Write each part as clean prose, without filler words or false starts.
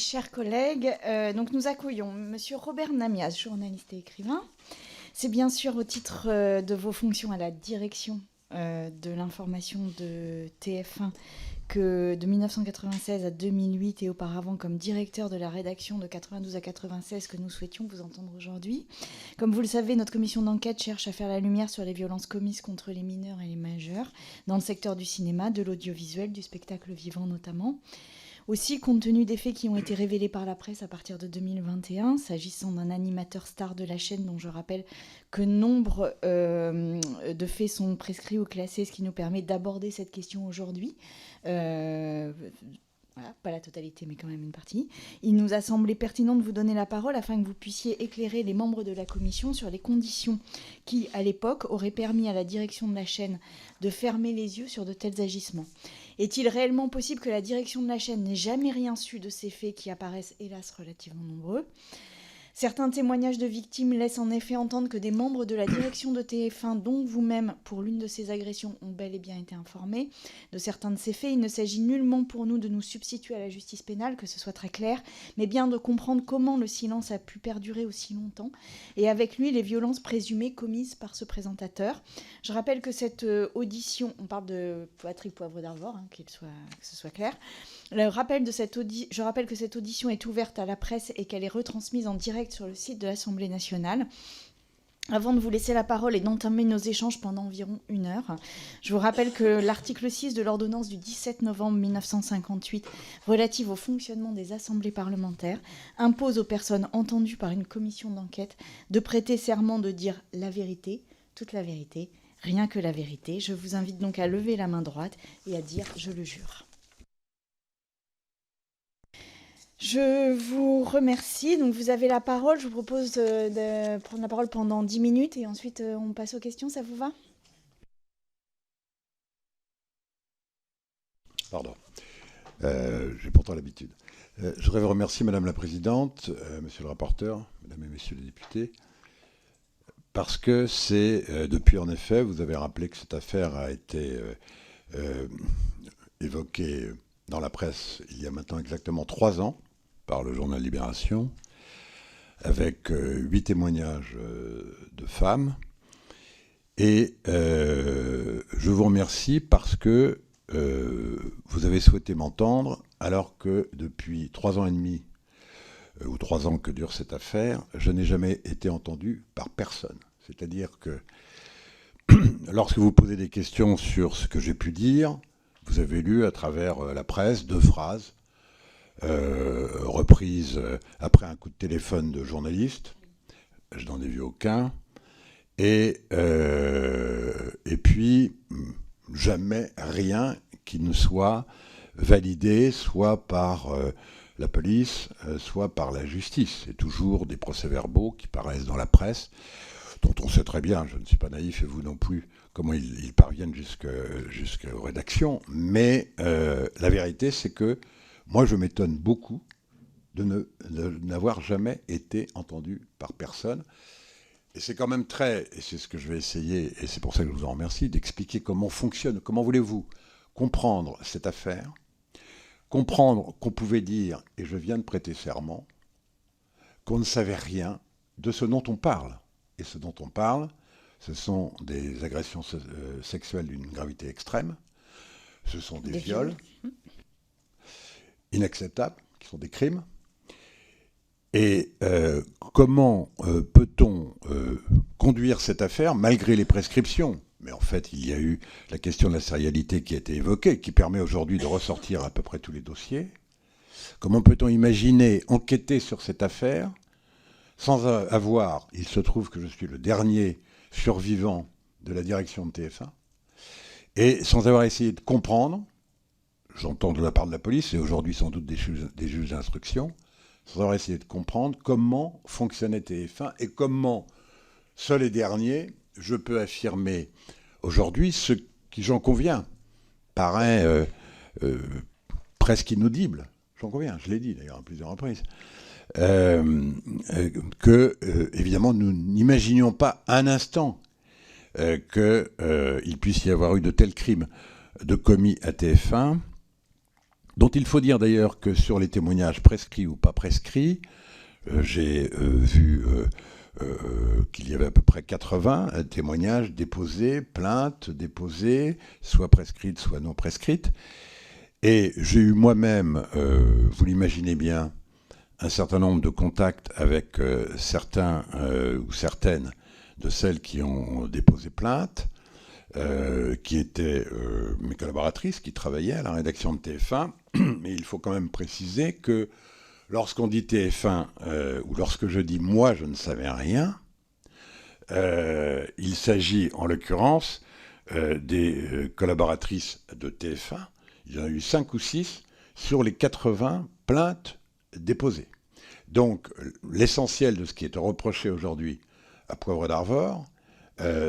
chers collègues. Donc nous accueillons Monsieur Robert Namias, journaliste et écrivain. C'est bien sûr au titre de vos fonctions à la direction de l'information de TF1 que de 1996 à 2008 et auparavant comme directeur de la rédaction de 92 à 96 que nous souhaitions vous entendre aujourd'hui. Comme vous le savez, notre commission d'enquête cherche à faire la lumière sur les violences commises contre les mineurs et les majeurs dans le secteur du cinéma, de l'audiovisuel, du spectacle vivant notamment. Aussi, compte tenu des faits qui ont été révélés par la presse à partir de 2021, s'agissant d'un animateur star de la chaîne dont je rappelle que nombre de faits sont prescrits ou classés, ce qui nous permet d'aborder cette question aujourd'hui. Voilà, pas la totalité, mais quand même une partie. Il nous a semblé pertinent de vous donner la parole afin que vous puissiez éclairer les membres de la commission sur les conditions qui, à l'époque, auraient permis à la direction de la chaîne de fermer les yeux sur de tels agissements. Est-il réellement possible que la direction de la chaîne n'ait jamais rien su de ces faits qui apparaissent, hélas, relativement nombreux ? Certains témoignages de victimes laissent en effet entendre que des membres de la direction de TF1, dont vous-même, pour l'une de ces agressions, ont bel et bien été informés de certains de ces faits. Il ne s'agit nullement pour nous de nous substituer à la justice pénale, que ce soit très clair, mais bien de comprendre comment le silence a pu perdurer aussi longtemps, et avec lui les violences présumées commises par ce présentateur. Je rappelle que cette audition, on parle de Patrick Poivre d'Arvor, que ce soit clair. Je rappelle que cette audition est ouverte à la presse et qu'elle est retransmise en direct sur le site de l'Assemblée nationale. Avant de vous laisser la parole et d'entamer nos échanges pendant environ 1 heure, je vous rappelle que l'article 6 de l'ordonnance du 17 novembre 1958 relative au fonctionnement des assemblées parlementaires impose aux personnes entendues par une commission d'enquête de prêter serment de dire la vérité, toute la vérité, rien que la vérité. Je vous invite donc à lever la main droite et à dire « je le jure ». Je vous remercie. Donc vous avez la parole. Je vous propose de prendre la parole pendant 10 minutes et ensuite on passe aux questions. Ça vous va ? Pardon. J'ai pourtant l'habitude. Je voudrais vous remercier, Madame la Présidente, Monsieur le rapporteur, Mesdames et Messieurs les députés, parce que c'est, depuis en effet, vous avez rappelé que cette affaire a été évoquée dans la presse il y a maintenant exactement 3 ans, par le journal Libération, avec 8 témoignages de femmes. Et je vous remercie parce que vous avez souhaité m'entendre, alors que depuis 3 ans et demi, ou 3 ans que dure cette affaire, je n'ai jamais été entendu par personne. C'est-à-dire que lorsque vous posez des questions sur ce que j'ai pu dire, vous avez lu à travers la presse 2 phrases, reprise après un coup de téléphone de journaliste, je n'en ai vu aucun, et puis jamais rien qui ne soit validé, soit par la police, soit par la justice. C'est toujours des procès-verbaux qui paraissent dans la presse, dont on sait très bien, je ne suis pas naïf et vous non plus, comment ils parviennent jusqu'aux rédactions, mais la vérité c'est que moi, je m'étonne beaucoup de n'avoir jamais été entendu par personne. Et c'est quand même et c'est ce que je vais essayer, et c'est pour ça que je vous en remercie, d'expliquer comment fonctionne, comment voulez-vous comprendre cette affaire, comprendre qu'on pouvait dire, et je viens de prêter serment, qu'on ne savait rien de ce dont on parle. Et ce dont on parle, ce sont des agressions sexuelles d'une gravité extrême, ce sont des viols inacceptables, qui sont des crimes. Et comment peut-on conduire cette affaire malgré les prescriptions ? Mais en fait, il y a eu la question de la sérialité qui a été évoquée, qui permet aujourd'hui de ressortir à peu près tous les dossiers. Comment peut-on imaginer enquêter sur cette affaire sans avoir, il se trouve que je suis le dernier survivant de la direction de TF1, et sans avoir essayé de comprendre, j'entends de la part de la police, et aujourd'hui sans doute des juges d'instruction, sans avoir essayé de comprendre comment fonctionnait TF1 et comment, seul et dernier, je peux affirmer aujourd'hui ce qui, j'en conviens, paraît presque inaudible. J'en conviens, je l'ai dit d'ailleurs à plusieurs reprises. Que, évidemment, nous n'imaginions pas un instant qu'il puisse y avoir eu de tels crimes de commis à TF1, dont il faut dire d'ailleurs que sur les témoignages prescrits ou pas prescrits, j'ai vu qu'il y avait à peu près 80 témoignages déposés, plaintes déposées, soit prescrites, soit non prescrites. Et j'ai eu moi-même, vous l'imaginez bien, un certain nombre de contacts avec certains ou certaines de celles qui ont déposé plainte, qui étaient mes collaboratrices, qui travaillaient à la rédaction de TF1. Mais il faut quand même préciser que lorsqu'on dit TF1, ou lorsque je dis « moi, je ne savais rien », il s'agit en l'occurrence des collaboratrices de TF1. Il y en a eu 5 ou 6 sur les 80 plaintes déposées. Donc l'essentiel de ce qui est reproché aujourd'hui à Poivre d'Arvor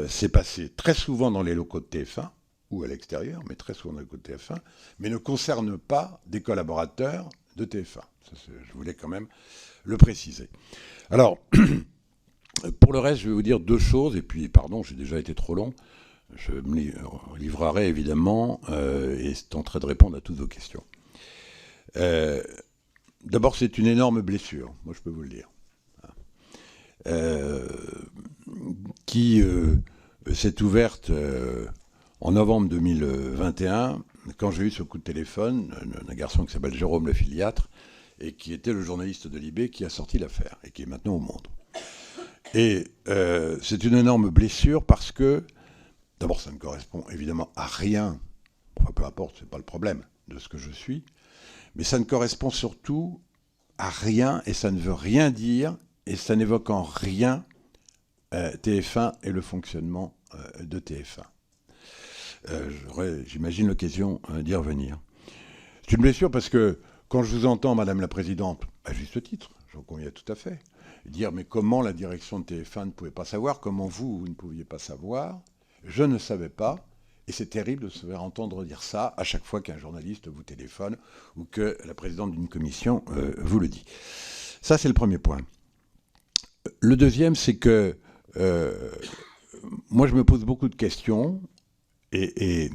s'est passé très souvent dans les locaux de TF1, ou à l'extérieur, mais très souvent dans les locaux de TF1, mais ne concerne pas des collaborateurs de TF1. Ça, je voulais quand même le préciser. Alors, pour le reste, je vais vous dire 2 choses, et puis, pardon, j'ai déjà été trop long. Je me livrerai évidemment et tenterai de répondre à toutes vos questions. D'abord, c'est une énorme blessure, moi je peux vous le dire, qui s'est ouverte en novembre 2021, quand j'ai eu ce coup de téléphone d'un garçon qui s'appelle Jérôme Le Filiatre, et qui était le journaliste de Libé qui a sorti l'affaire, et qui est maintenant au Monde. Et c'est une énorme blessure parce que, d'abord, ça ne correspond évidemment à rien, enfin peu importe, c'est pas le problème de ce que je suis, mais ça ne correspond surtout à rien, et ça ne veut rien dire, et ça n'évoque en rien TF1 et le fonctionnement de TF1. J'aurai, j'imagine, l'occasion d'y revenir. C'est une blessure parce que quand je vous entends, Madame la Présidente, à juste titre, j'en conviens tout à fait, dire mais comment la direction de TF1 ne pouvait pas savoir, comment vous ne pouviez pas savoir, je ne savais pas, et c'est terrible de se faire entendre dire ça à chaque fois qu'un journaliste vous téléphone ou que la présidente d'une commission vous le dit. Ça, c'est le premier point. Le deuxième, c'est que moi, je me pose beaucoup de questions et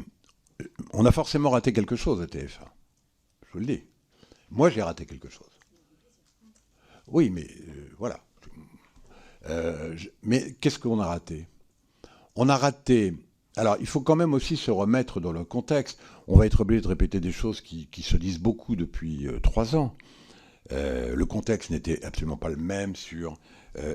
on a forcément raté quelque chose à TF1. Je vous le dis. Moi, j'ai raté quelque chose. Oui, mais voilà. Mais qu'est-ce qu'on a raté ? On a raté... Alors, il faut quand même aussi se remettre dans le contexte. On va être obligé de répéter des choses qui se disent beaucoup depuis 3 ans. Le contexte n'était absolument pas le même sur,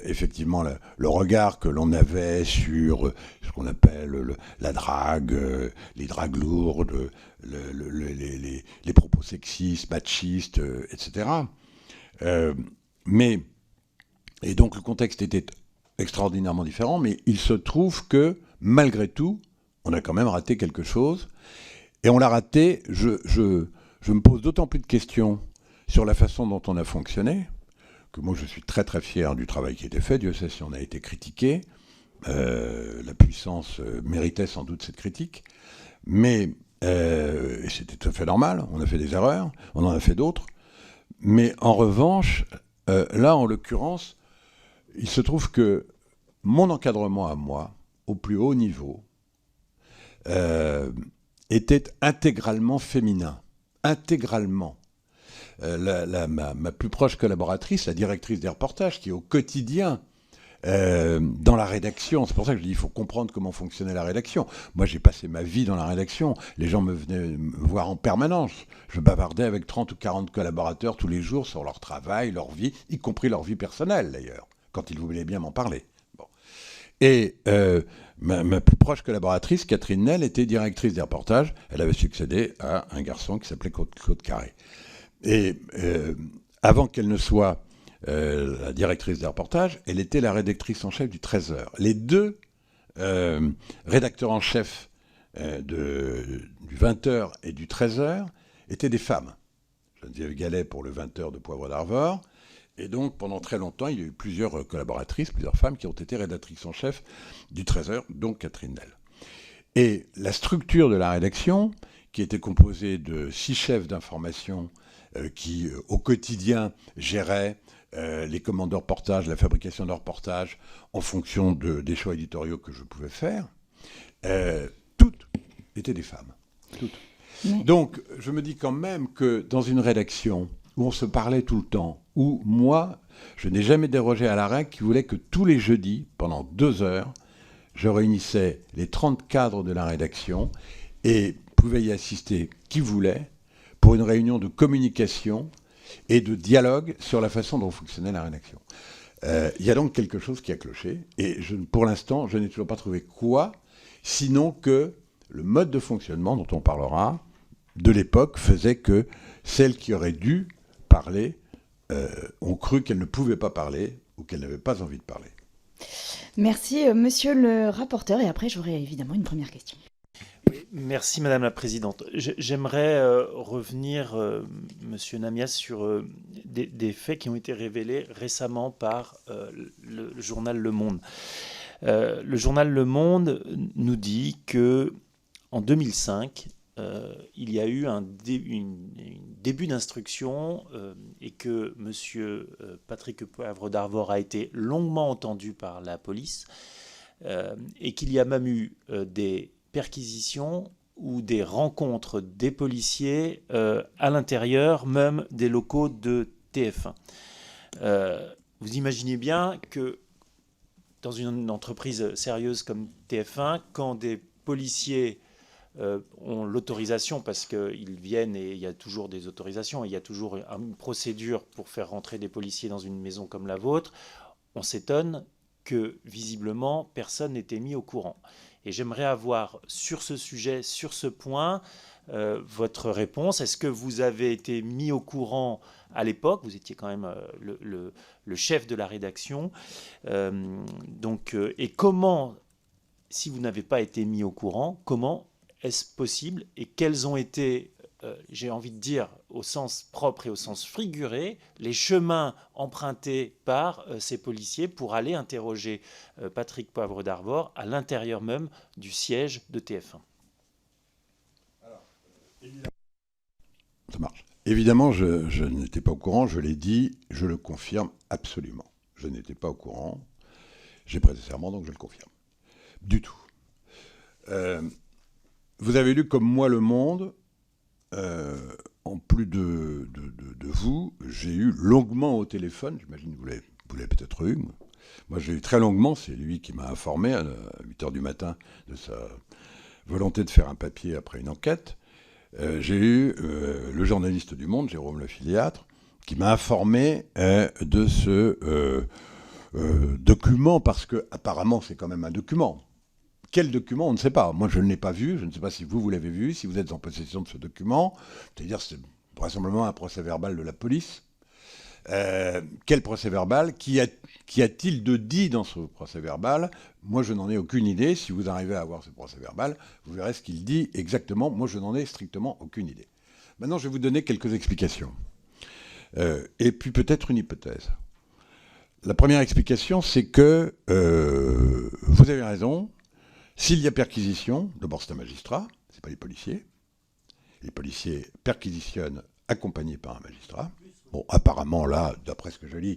effectivement, le regard que l'on avait sur ce qu'on appelle la drague, les dragues lourdes, les propos sexistes, machistes, etc. Et donc, le contexte était extraordinairement différent, mais il se trouve que, malgré tout, on a quand même raté quelque chose. Et on l'a raté, je me pose d'autant plus de questions sur la façon dont on a fonctionné, que moi je suis très très fier du travail qui a été fait, Dieu sait si on a été critiqué, la puissance méritait sans doute cette critique, mais c'était tout à fait normal, on a fait des erreurs, on en a fait d'autres, mais en revanche, là en l'occurrence, il se trouve que mon encadrement à moi, au plus haut niveau, était intégralement féminin. Intégralement. Ma plus proche collaboratrice, la directrice des reportages, qui est au quotidien dans la rédaction, c'est pour ça que je dis il faut comprendre comment fonctionnait la rédaction. Moi, j'ai passé ma vie dans la rédaction. Les gens me venaient me voir en permanence. Je bavardais avec 30 ou 40 collaborateurs tous les jours sur leur travail, leur vie, y compris leur vie personnelle, d'ailleurs, quand ils voulaient bien m'en parler. Bon. Et ma plus proche collaboratrice, Catherine Nel, était directrice des reportages. Elle avait succédé à un garçon qui s'appelait Claude Carré. Et avant qu'elle ne soit la directrice des reportages, elle était la rédactrice en chef du 13h. Les deux rédacteurs en chef du 20h et du 13h étaient des femmes. Geneviève Gallet pour le 20h de Poivre d'Arvor. Et donc, pendant très longtemps, il y a eu plusieurs collaboratrices, plusieurs femmes qui ont été rédactrices en chef du 13h, dont Catherine Nel. Et la structure de la rédaction, qui était composée de 6 chefs d'information qui, au quotidien, géraient les commandes de reportage, la fabrication de reportages, en fonction des choix éditoriaux que je pouvais faire, toutes étaient des femmes. Toutes. Mais... Donc, je me dis quand même que dans une rédaction où on se parlait tout le temps, où moi, je n'ai jamais dérogé à la règle qui voulait que tous les jeudis, pendant 2 heures, je réunissais les 30 cadres de la rédaction et pouvait y assister qui voulait pour une réunion de communication et de dialogue sur la façon dont fonctionnait la rédaction. Il y a donc quelque chose qui a cloché et pour l'instant, je n'ai toujours pas trouvé quoi, sinon que le mode de fonctionnement dont on parlera de l'époque faisait que celles qui auraient dû parler ont cru qu'elles ne pouvaient pas parler ou qu'elles n'avaient pas envie de parler. Merci, monsieur le rapporteur. Et après, j'aurai évidemment une première question. Oui, merci, Madame la Présidente. J'aimerais revenir, Monsieur Namias, sur des faits qui ont été révélés récemment par le journal Le Monde. Le journal Le Monde nous dit que en 2005, il y a eu un début d'instruction et que M. Patrick Poivre d'Arvor a été longuement entendu par la police et qu'il y a même eu des perquisitions ou des rencontres des policiers à l'intérieur même des locaux de TF1. Vous imaginez bien que dans une entreprise sérieuse comme TF1, quand des policiers ont l'autorisation, parce qu'ils viennent et il y a toujours des autorisations, il y a toujours une procédure pour faire rentrer des policiers dans une maison comme la vôtre, on s'étonne que visiblement personne n'était mis au courant. Et j'aimerais avoir sur ce sujet, sur ce point, votre réponse. Est-ce que vous avez été mis au courant à l'époque? Vous étiez quand même le chef de la rédaction. Et comment, si vous n'avez pas été mis au courant, comment est-ce possible et quels ont été, j'ai envie de dire, au sens propre et au sens figuré, les chemins empruntés par ces policiers pour aller interroger Patrick Poivre d'Arvor à l'intérieur même du siège de TF1? Alors, évidemment, ça marche. Évidemment, je n'étais pas au courant, je l'ai dit, je le confirme absolument. Je n'étais pas au courant, j'ai prêté serment, donc je le confirme. Du tout. Vous avez lu comme moi Le Monde. En plus de vous, j'ai eu longuement au téléphone, j'imagine que vous l'avez peut-être eu. Moi, j'ai eu très longuement, c'est lui qui m'a informé à 8h du matin de sa volonté de faire un papier après une enquête. J'ai eu le journaliste du Monde, Jérôme Le Filiatre, qui m'a informé de ce document, parce que apparemment c'est quand même un document. Quel document? On ne sait pas. Moi, je ne l'ai pas vu. Je ne sais pas si vous l'avez vu, si vous êtes en possession de ce document. C'est-à-dire, c'est vraisemblablement un procès-verbal de la police. Quel procès-verbal? Qu'y a-t-il de dit dans ce procès-verbal? Moi, je n'en ai aucune idée. Si vous arrivez à avoir ce procès-verbal, vous verrez ce qu'il dit exactement. Moi, je n'en ai strictement aucune idée. Maintenant, je vais vous donner quelques explications. Et puis peut-être une hypothèse. La première explication, c'est que vous avez raison. S'il y a perquisition, d'abord c'est un magistrat, c'est pas les policiers. Les policiers perquisitionnent accompagnés par un magistrat. Bon, apparemment là, d'après ce que je lis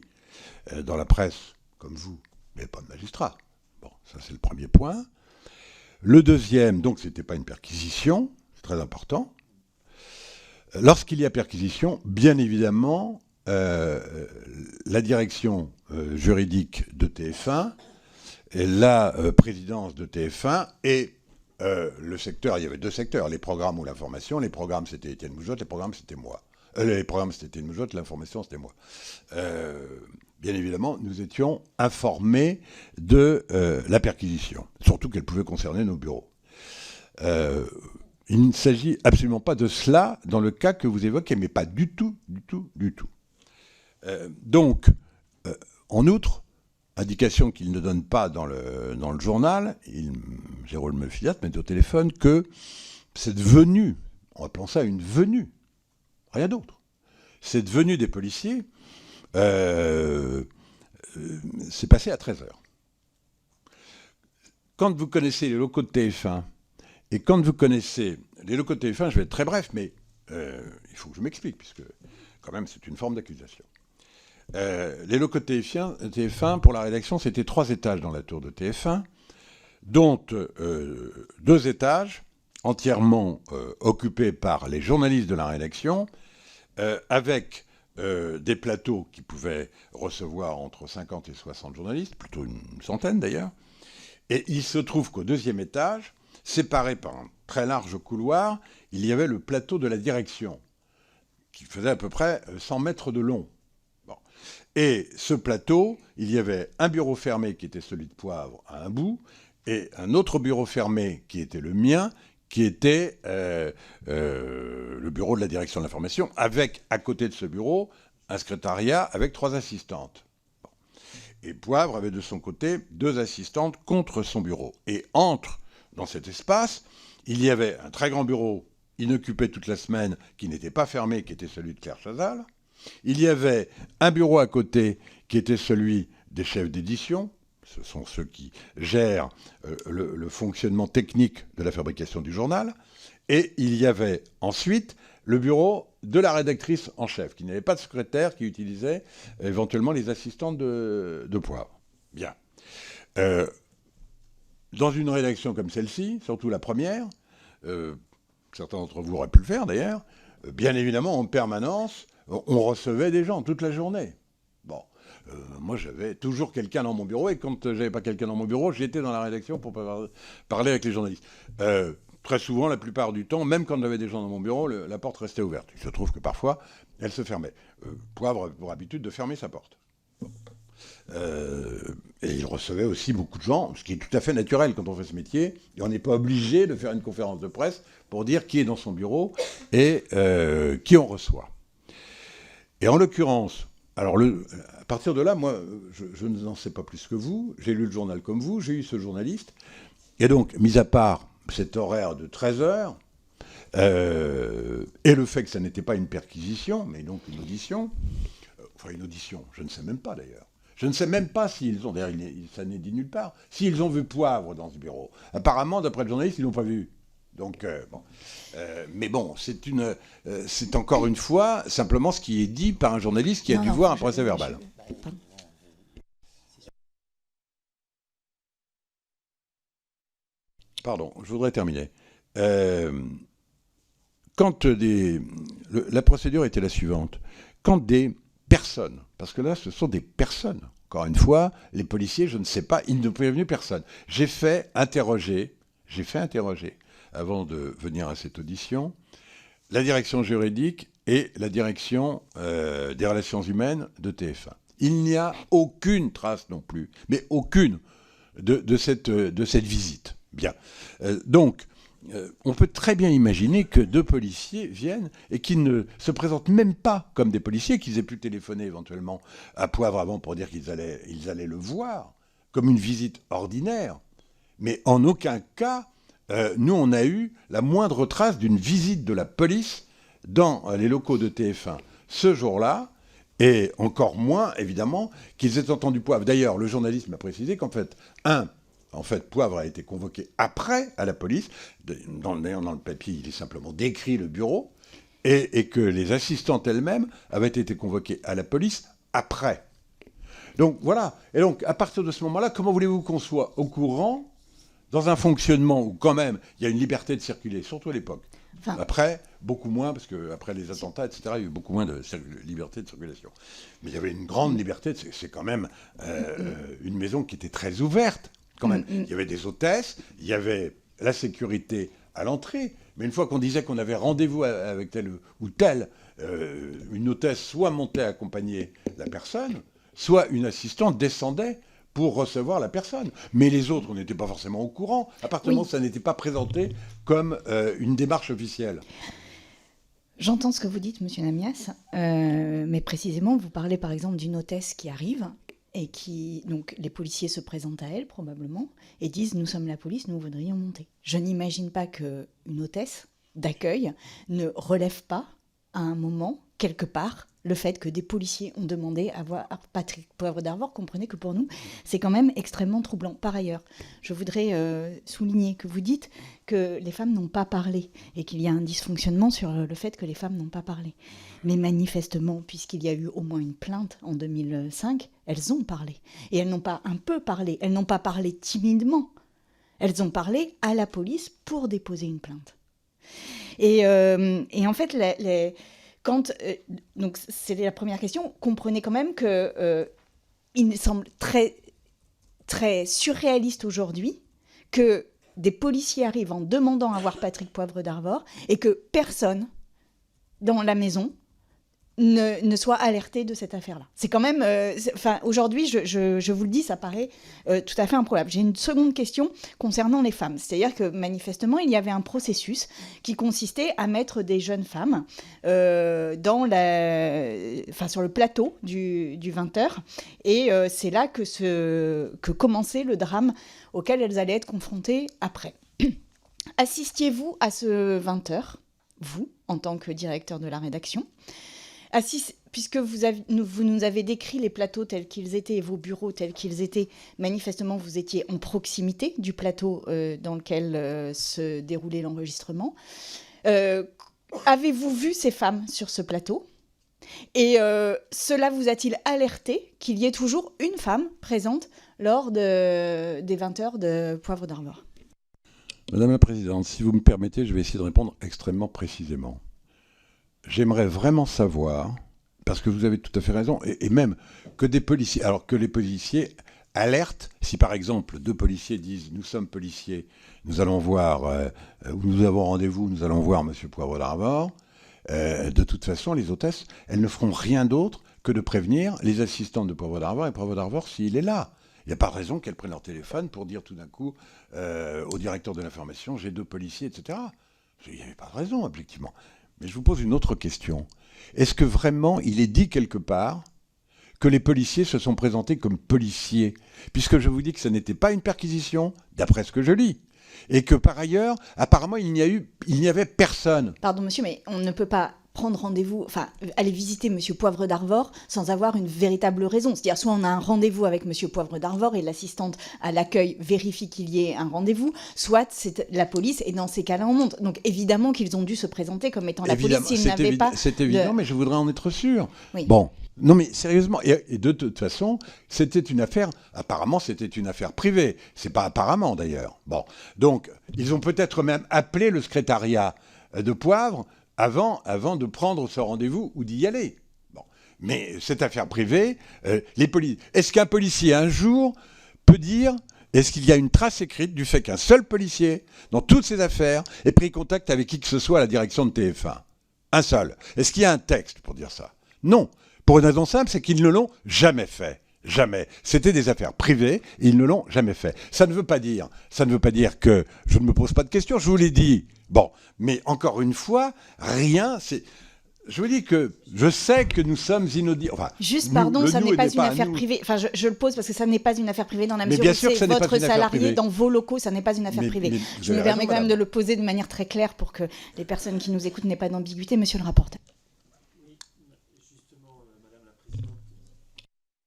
dans la presse, comme vous, il n'y avait pas de magistrat. Bon, ça c'est le premier point. Le deuxième, donc c'était pas une perquisition, c'est très important. Lorsqu'il y a perquisition, bien évidemment, la direction juridique de TF1, la présidence de TF1 et le secteur, il y avait 2 secteurs, les programmes ou l'information. Les programmes, c'était Étienne Moujotte, les programmes, c'était moi. Les programmes, c'était Étienne Moujotte, l'information, c'était moi. Bien évidemment, nous étions informés de la perquisition, surtout qu'elle pouvait concerner nos bureaux. Il ne s'agit absolument pas de cela dans le cas que vous évoquez, mais pas du tout, du tout, du tout. Donc, en outre, indication qu'il ne donne pas dans le journal, Jérôme Le Filiatre met au téléphone que cette venue, on appelons ça une venue, rien d'autre, cette venue des policiers s'est passée à 13h. Quand vous connaissez les locaux de TF1, et quand vous connaissez les locaux de TF1, je vais être très bref, mais il faut que je m'explique, puisque quand même c'est une forme d'accusation. Les locaux de TF1, pour la rédaction, c'était 3 étages dans la tour de TF1, dont 2 étages entièrement occupé par les journalistes de la rédaction, avec des plateaux qui pouvaient recevoir entre 50 et 60 journalistes, plutôt une centaine d'ailleurs. Et il se trouve qu'au deuxième étage, séparé par un très large couloir, il y avait le plateau de la direction, qui faisait à peu près 100 mètres de long. Bon. Et ce plateau, il y avait un bureau fermé qui était celui de Poivre à un bout, et un autre bureau fermé qui était le mien, qui était le bureau de la direction de l'information, avec, à côté de ce bureau, un secrétariat avec 3 assistantes. Bon. Et Poivre avait de son côté 2 assistantes contre son bureau. Et dans cet espace, il y avait un très grand bureau inoccupé toute la semaine, qui n'était pas fermé, qui était celui de Claire Chazal. Il y avait un bureau à côté, qui était celui des chefs d'édition. Ce sont ceux qui gèrent le fonctionnement technique de la fabrication du journal. Et il y avait ensuite le bureau de la rédactrice en chef, qui n'avait pas de secrétaire, qui utilisait éventuellement les assistantes de Poivre. Bien. Dans une rédaction comme celle-ci, surtout la première, certains d'entre vous auraient pu le faire d'ailleurs, bien évidemment, en permanence, on recevait des gens toute la journée. Bon. Moi, j'avais toujours quelqu'un dans mon bureau, et quand j'avais pas quelqu'un dans mon bureau, j'étais dans la rédaction pour parler avec les journalistes. Très souvent, la plupart du temps, même quand j'avais des gens dans mon bureau, la porte restait ouverte. Il se trouve que parfois, elle se fermait. Poivre avait pour habitude de fermer sa porte. Bon. Et il recevait aussi beaucoup de gens, ce qui est tout à fait naturel quand on fait ce métier, et on n'est pas obligé de faire une conférence de presse pour dire qui est dans son bureau et qui on reçoit. Et en l'occurrence, alors à partir de là, moi, je n'en sais pas plus que vous, j'ai lu le journal comme vous, j'ai eu ce journaliste, et donc, mis à part cet horaire de 13 heures, et le fait que ça n'était pas une perquisition, mais donc une audition, une audition, je ne sais même pas d'ailleurs. Je ne sais même pas s'ils ont, d'ailleurs ça n'est dit nulle part, s'ils ont vu Poivre dans ce bureau. Apparemment, d'après le journaliste, ils ne l'ont pas vu. Donc, bon. Mais bon, c'est encore une fois simplement ce qui est dit par un journaliste qui a dû voir un procès-verbal. Pardon, je voudrais terminer. Quand la procédure était la suivante. Quand des personnes, parce que là, ce sont des personnes, encore une fois, les policiers, je ne sais pas, ils ne prévenaient personne. J'ai fait interroger, avant de venir à cette audition, la direction juridique et la direction des relations humaines de TF1. Il n'y a aucune trace non plus, mais aucune, de cette visite. Bien. Donc, on peut très bien imaginer que 2 policiers viennent et qu'ils ne se présentent même pas comme des policiers, qu'ils aient pu téléphoner éventuellement à Poivre avant pour dire qu'ils allaient le voir, comme une visite ordinaire. Mais en aucun cas, nous, on a eu la moindre trace d'une visite de la police dans les locaux de TF1 ce jour-là, et encore moins, évidemment, qu'ils aient entendu Poivre. D'ailleurs, le journaliste m'a précisé qu'en fait, Poivre a été convoqué après à la police. Dans le papier, il est simplement décrit le bureau, et que les assistantes elles-mêmes avaient été convoquées à la police après. Donc voilà. Et donc, à partir de ce moment-là, comment voulez-vous qu'on soit au courant dans un fonctionnement où quand même il y a une liberté de circuler, surtout à l'époque. Après, beaucoup moins, parce qu'après les attentats, etc., il y a eu beaucoup moins de liberté de circulation. Mais il y avait une grande liberté, c'est quand même une maison qui était très ouverte, quand même. Il y avait des hôtesses, il y avait la sécurité à l'entrée, mais une fois qu'on disait qu'on avait rendez-vous avec telle ou telle, une hôtesse soit montait accompagner la personne, soit une assistante descendait pour recevoir la personne. Mais les autres, on n'était pas forcément au courant, à partir du moment où ça n'était pas présenté comme une démarche officielle. J'entends ce que vous dites, Monsieur Namias, mais précisément, vous parlez par exemple d'une hôtesse qui arrive et donc les policiers se présentent à elle probablement et disent « Nous sommes la police, nous voudrions monter ». Je n'imagine pas qu'une hôtesse d'accueil ne relève pas à un moment, quelque part, le fait que des policiers ont demandé à voir Patrick Poivre d'Arvor. Comprenez que pour nous, c'est quand même extrêmement troublant. Par ailleurs, je voudrais souligner que vous dites que les femmes n'ont pas parlé et qu'il y a un dysfonctionnement sur le fait que les femmes n'ont pas parlé. Mais manifestement, puisqu'il y a eu au moins une plainte en 2005, elles ont parlé. Et elles n'ont pas un peu parlé, elles n'ont pas parlé timidement. Elles ont parlé à la police pour déposer une plainte. Et en fait, donc c'était la première question, comprenez quand même que il me semble très, très surréaliste aujourd'hui que des policiers arrivent en demandant à voir Patrick Poivre d'Arvor et que personne dans la maison ne soit alerté de cette affaire-là. C'est quand même... aujourd'hui, je vous le dis, ça paraît tout à fait improbable. J'ai une seconde question concernant les femmes. C'est-à-dire que, manifestement, il y avait un processus qui consistait à mettre des jeunes femmes sur le plateau du 20h. Et c'est là que commençait le drame auquel elles allaient être confrontées après. Assistiez-vous à ce 20h, vous, en tant que directeur de la rédaction ? Puisque vous nous avez décrit les plateaux tels qu'ils étaient et vos bureaux tels qu'ils étaient, manifestement, vous étiez en proximité du plateau dans lequel se déroulait l'enregistrement. Avez-vous vu ces femmes sur ce plateau ? Et cela vous a-t-il alerté qu'il y ait toujours une femme présente lors des 20 heures de Poivre d'Arvor ? Madame la Présidente, si vous me permettez, je vais essayer de répondre extrêmement précisément. J'aimerais vraiment savoir, parce que vous avez tout à fait raison, et même que des policiers, alors que les policiers alertent, si par exemple 2 policiers disent « nous sommes policiers, nous allons voir, ou nous avons rendez-vous, nous allons voir M. Poivre d'Arvor », de toute façon, les hôtesses, elles ne feront rien d'autre que de prévenir les assistantes de Poivre d'Arvor et Poivre d'Arvor s'il est là. Il n'y a pas de raison qu'elles prennent leur téléphone pour dire tout d'un coup au directeur de l'information « j'ai 2 policiers », etc. Il n'y avait pas de raison, objectivement. Mais je vous pose une autre question. Est-ce que vraiment il est dit quelque part que les policiers se sont présentés comme policiers ? Puisque je vous dis que ce n'était pas une perquisition, d'après ce que je lis. Et que par ailleurs, apparemment, il n'y avait personne. Pardon, monsieur, mais on ne peut pas prendre rendez-vous, aller visiter Monsieur Poivre d'Arvor sans avoir une véritable raison. C'est-à-dire, soit on a un rendez-vous avec Monsieur Poivre d'Arvor et l'assistante à l'accueil vérifie qu'il y ait un rendez-vous, soit c'est la police et dans ces cas-là, on monte. Donc évidemment qu'ils ont dû se présenter comme étant la police s'ils n'avaient pas... C'est évident, mais je voudrais en être sûr. Oui. Bon, non mais sérieusement, et de toute façon, c'était une affaire, apparemment c'était une affaire privée. C'est pas apparemment d'ailleurs. Bon, donc ils ont peut-être même appelé le secrétariat de Poivre avant de prendre ce rendez-vous ou d'y aller. Bon. Mais cette affaire privée, est-ce qu'un policier un jour peut dire, est-ce qu'il y a une trace écrite du fait qu'un seul policier, dans toutes ces affaires, ait pris contact avec qui que ce soit à la direction de TF1 ? Un seul. Est-ce qu'il y a un texte pour dire ça ? Non. Pour une raison simple, c'est qu'ils ne l'ont jamais fait. Jamais. C'était des affaires privées et ils ne l'ont jamais fait. Ça ne veut pas dire que je ne me pose pas de questions, je vous l'ai dit. Bon, mais encore une fois, rien, je vous dis que je sais que nous sommes inaudibles. Enfin, juste, pardon, ça n'est pas une affaire privée. Enfin, je le pose parce que ça n'est pas une affaire privée dans la mesure où c'est votre salarié dans vos locaux, ça n'est pas une affaire privée. Je me permets quand même de le poser de manière très claire pour que les personnes qui nous écoutent n'aient pas d'ambiguïté, monsieur le rapporteur.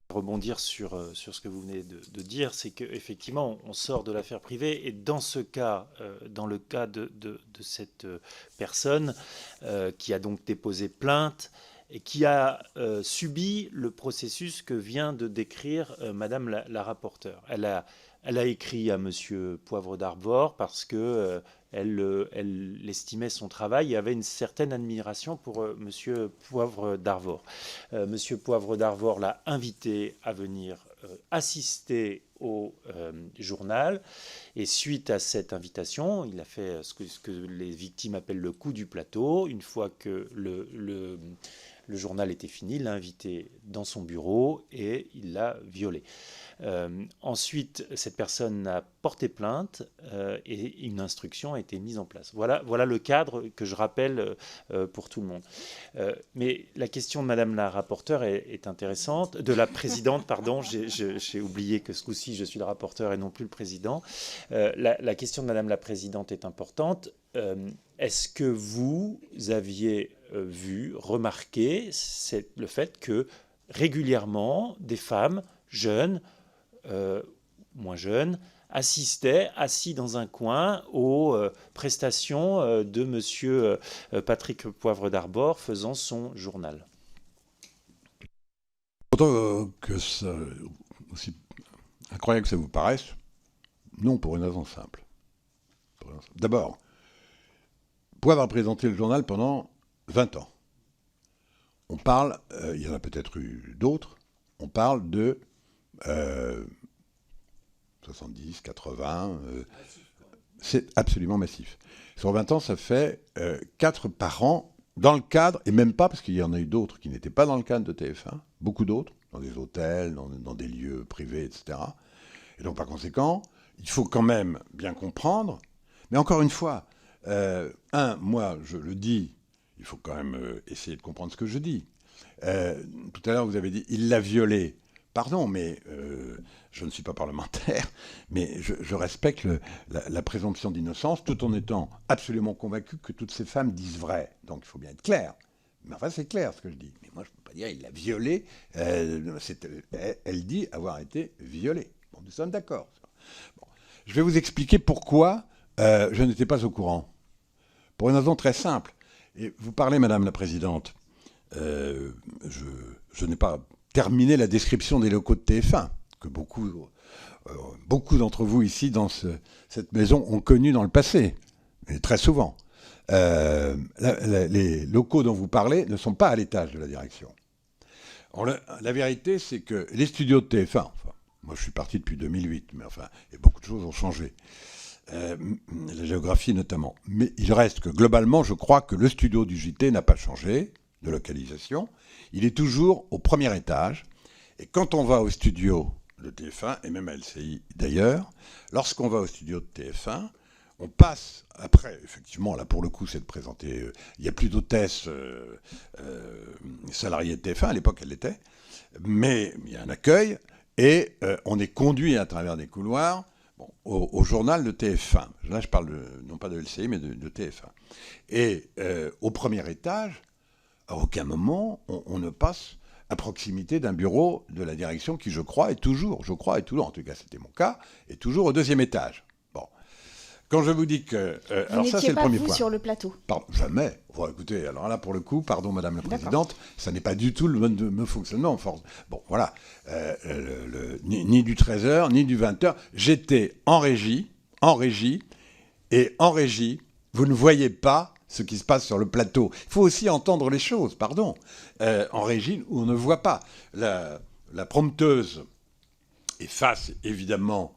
Rebondir sur ce que vous venez de dire, c'est qu'effectivement, on sort de l'affaire privée et dans ce cas, dans le cas de cette personne qui a donc déposé plainte et qui a subi le processus que vient de décrire Madame la rapporteure. Elle a écrit à Monsieur Poivre d'Arvor parce que elle estimait son travail et avait une certaine admiration pour Monsieur Poivre d'Arvor. Monsieur Poivre d'Arvor l'a invité à venir assister au journal et suite à cette invitation, il a fait ce que les victimes appellent le coup du plateau. Une fois que le journal était fini, il l'a invité dans son bureau et il l'a violé. Ensuite, cette personne a porté plainte et une instruction a été mise en place. Voilà le cadre que je rappelle pour tout le monde. Mais la question de Madame la rapporteure est intéressante. De la présidente, pardon, j'ai oublié que ce coup-ci, je suis le rapporteur et non plus le président. La question de Madame la présidente est importante. Est-ce que vous aviez remarqué le fait que régulièrement, des femmes jeunes, moins jeunes, assistaient, assis dans un coin, aux prestations de Monsieur Patrick Poivre d'Arvor faisant son journal. Autant aussi incroyable que ça vous paraisse, non, pour une raison simple. D'abord, Poivre a présenté le journal pendant 20 ans. On parle, il y en a peut-être eu d'autres, on parle de 70, 80, c'est absolument massif. Sur 20 ans, ça fait 4 par an, dans le cadre, et même pas, parce qu'il y en a eu d'autres qui n'étaient pas dans le cadre de TF1, beaucoup d'autres, dans des hôtels, dans des lieux privés, etc. Et donc, par conséquent, il faut quand même bien comprendre, mais encore une fois, moi, je le dis, il faut quand même essayer de comprendre ce que je dis. Tout à l'heure, vous avez dit, il l'a violée. Pardon, mais je ne suis pas parlementaire, mais je respecte la présomption d'innocence tout en étant absolument convaincu que toutes ces femmes disent vrai. Donc il faut bien être clair. Mais enfin, c'est clair ce que je dis. Mais moi, je ne peux pas dire il l'a violée. Elle dit avoir été violée. Bon, nous sommes d'accord. Bon. Je vais vous expliquer pourquoi je n'étais pas au courant. Pour une raison très simple. Et vous parlez, Madame la Présidente, je n'ai pas terminé la description des locaux de TF1, que beaucoup d'entre vous ici, dans cette maison, ont connu dans le passé, et très souvent. Les locaux dont vous parlez ne sont pas à l'étage de la direction. Alors, la vérité, c'est que les studios de TF1, enfin, moi je suis parti depuis 2008, mais enfin, et beaucoup de choses ont changé. La géographie notamment. Mais il reste que globalement, je crois que le studio du JT n'a pas changé de localisation. Il est toujours au premier étage. Et quand on va au studio de TF1, et même à LCI d'ailleurs, lorsqu'on va au studio de TF1, on passe, après, effectivement, là pour le coup, c'est de présenter, il n'y a plus d'hôtesse salariée de TF1, à l'époque elle l'était, mais il y a un accueil, et on est conduit à travers des couloirs au journal de TF1. Là, je parle non pas de LCI, mais de TF1. Et au premier étage, à aucun moment, on ne passe à proximité d'un bureau de la direction qui, je crois, est toujours, en tout cas c'était mon cas, est toujours au deuxième étage. Bon. Quand je vous dis que... alors ça, c'est le premier point. Vous sur le plateau. Pardon, jamais. Bon, écoutez, alors là, pour le coup, pardon, Madame la Présidente, ça n'est pas du tout le mode de fonctionnement. Bon, voilà. Ni du 13h, ni du 20h. J'étais en régie, et en régie, vous ne voyez pas ce qui se passe sur le plateau. Il faut aussi entendre les choses, pardon. En régie, où on ne voit pas. La prompteuse est face, évidemment,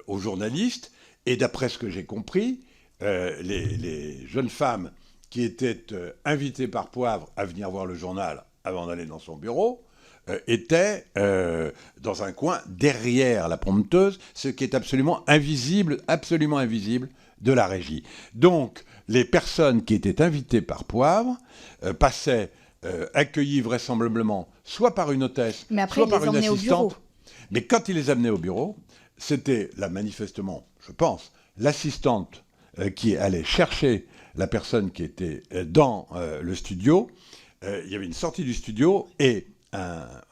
aux journalistes. Et d'après ce que j'ai compris, les jeunes femmes qui étaient invitées par Poivre à venir voir le journal avant d'aller dans son bureau étaient dans un coin derrière la prompteuse, ce qui est absolument invisible de la régie. Donc, les personnes qui étaient invitées par Poivre passaient accueillies vraisemblablement soit par une hôtesse, soit par une assistante. Mais quand il les amenait au bureau, c'était là manifestement, je pense, l'assistante qui allait chercher la personne qui était dans le studio. Il y avait une sortie du studio et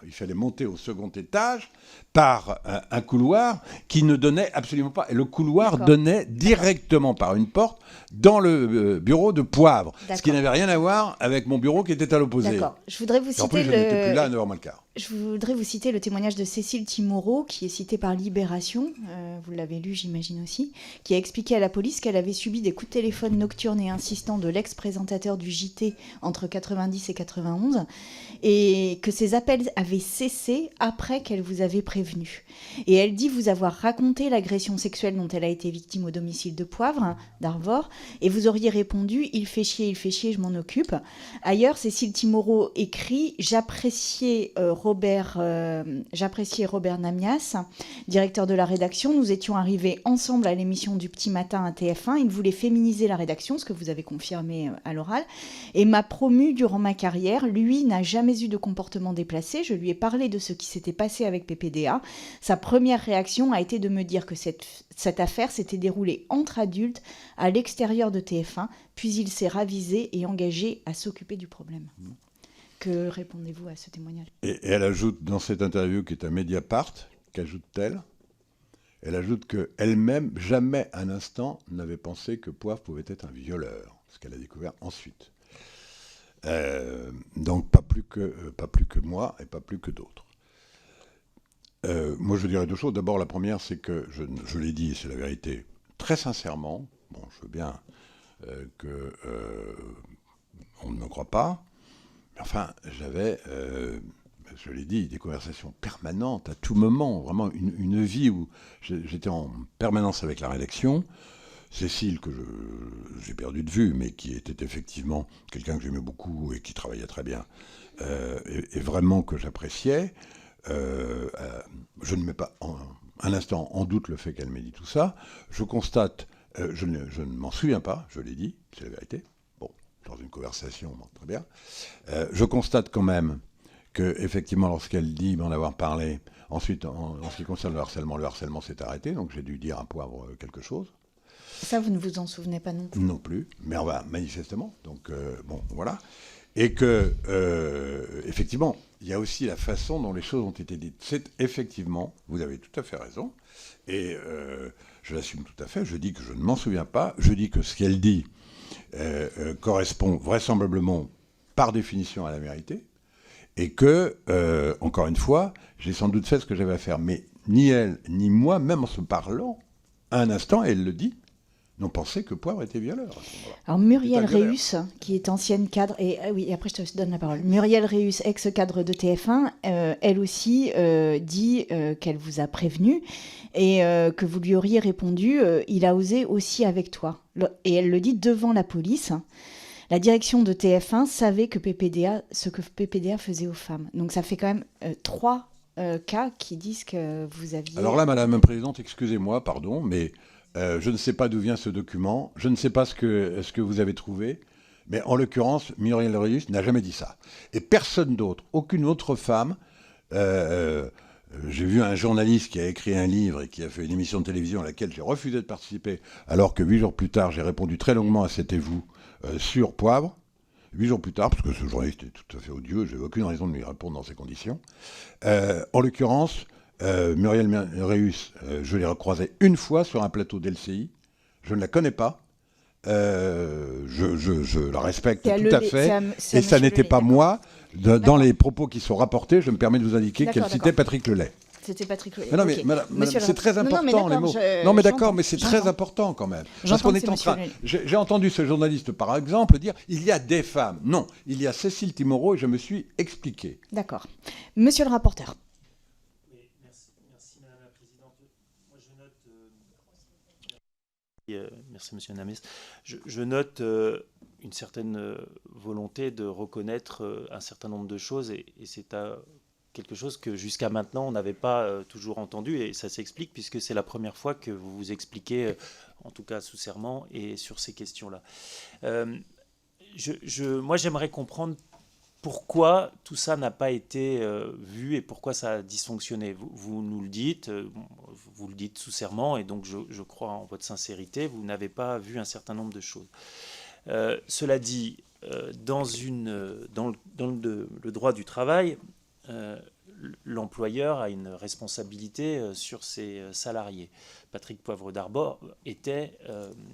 il fallait monter au second étage par un couloir qui ne donnait absolument pas. Et le couloir donnait directement par une porte dans le bureau de Poivre. Ce qui n'avait rien à voir avec mon bureau qui était à l'opposé. D'accord. Je voudrais vous citer en plus, je n'étais plus là à 9h moins le quart. Je voudrais vous citer le témoignage de Cécile Timorot, qui est citée par Libération, vous l'avez lu j'imagine aussi, qui a expliqué à la police qu'elle avait subi des coups de téléphone nocturnes et insistants de l'ex-présentateur du JT entre 90 et 91, et que ces appels avaient cessé après qu'elle vous avait prévenu. Et elle dit vous avoir raconté l'agression sexuelle dont elle a été victime au domicile de Poivre, d'Arvor, et vous auriez répondu « il fait chier, je m'en occupe ». Ailleurs, Cécile Timorot écrit « J'appréciais Robert Namias, directeur de la rédaction. Nous étions arrivés ensemble à l'émission du Petit Matin à TF1. Il voulait féminiser la rédaction, ce que vous avez confirmé à l'oral, et m'a promu durant ma carrière. Lui n'a jamais eu de comportement déplacé. Je lui ai parlé de ce qui s'était passé avec PPDA. Sa première réaction a été de me dire que cette affaire s'était déroulée entre adultes à l'extérieur de TF1, puis il s'est ravisé et engagé à s'occuper du problème. » Que répondez-vous à ce témoignage ? Et elle ajoute dans cette interview qui est à Mediapart, qu'ajoute-t-elle ? Elle ajoute qu'elle-même, jamais un instant, n'avait pensé que Poivre pouvait être un violeur, ce qu'elle a découvert ensuite. Donc pas plus que moi et pas plus que d'autres. Moi je dirais deux choses. D'abord la première, c'est que, je l'ai dit et c'est la vérité, très sincèrement, Bon, je veux bien que on ne me croit pas. Mais enfin, j'avais, je l'ai dit, des conversations permanentes à tout moment. Vraiment une vie où j'étais en permanence avec la rédaction. Cécile, que j'ai perdu de vue, mais qui était effectivement quelqu'un que j'aimais beaucoup et qui travaillait très bien, et vraiment que j'appréciais. Je ne mets pas un instant en doute le fait qu'elle m'ait dit tout ça. Je constate, je ne m'en souviens pas, je l'ai dit, c'est la vérité. Bon, dans une conversation, bon, très bien. Je constate quand même que, effectivement, lorsqu'elle dit m'en avoir parlé, ensuite, en ce qui concerne le harcèlement s'est arrêté, donc j'ai dû dire à Poivre quelque chose. Ça, vous ne vous en souvenez pas non plus? Non plus, mais manifestement. Donc, bon, voilà. Et que, effectivement, il y a aussi la façon dont les choses ont été dites. C'est effectivement, vous avez tout à fait raison, et je l'assume tout à fait. Je dis que je ne m'en souviens pas. Je dis que ce qu'elle dit correspond vraisemblablement, par définition, à la vérité, et que, encore une fois, j'ai sans doute fait ce que j'avais à faire. Mais ni elle, ni moi, même en se parlant, à un instant, elle le dit, n'ont pensé que Poivre était violeur. Alors Muriel Réus, qui est ancienne cadre, et oui, après je te donne la parole. Muriel Réus, ex-cadre de TF1, elle aussi dit qu'elle vous a prévenu et que vous lui auriez répondu il a osé aussi avec toi. Et elle le dit devant la police. La direction de TF1 savait que ce que PPDA faisait aux femmes. Donc ça fait quand même 3 cas qui disent que vous aviez... Alors là, Madame la Présidente, excusez-moi, pardon, mais... je ne sais pas d'où vient ce document, je ne sais pas ce que vous avez trouvé, mais en l'occurrence, Muriel Réus n'a jamais dit ça. Et personne d'autre, aucune autre femme, j'ai vu un journaliste qui a écrit un livre et qui a fait une émission de télévision à laquelle j'ai refusé de participer, alors que 8 jours plus tard, j'ai répondu très longuement à C'était-vous sur Poivre. 8 jours plus tard, parce que ce journaliste est tout à fait odieux, je n'ai aucune raison de lui répondre dans ces conditions. En l'occurrence... Muriel Réus, je l'ai recroisée une fois sur un plateau d'LCI. Je ne la connais pas. Je la respecte tout à fait. Et ça n'était pas moi. Dans les propos qui sont rapportés, je me permets de vous indiquer qu'elle citait Patrick Lelay. C'était Patrick Lelay. Mais non, mais madame, c'est très important, les mots. Non, mais d'accord, mais c'est très important quand même. Parce qu'on est en train... J'ai entendu ce journaliste, par exemple, dire il y a des femmes. Non, il y a Cécile Timorot et je me suis expliqué. D'accord. Monsieur le rapporteur. Merci, Monsieur Namias. Je note une certaine volonté de reconnaître un certain nombre de choses, et c'est quelque chose que jusqu'à maintenant on n'avait pas toujours entendu, et ça s'explique puisque c'est la première fois que vous vous expliquez, en tout cas sous serment, et sur ces questions-là. Moi, j'aimerais comprendre pourquoi tout ça n'a pas été vu et pourquoi ça a dysfonctionné. Vous nous le dites, vous le dites sous serment, et donc je crois en votre sincérité, vous n'avez pas vu un certain nombre de choses. Cela dit, dans le droit du travail, l'employeur a une responsabilité sur ses salariés. Patrick Poivre d'Arbour était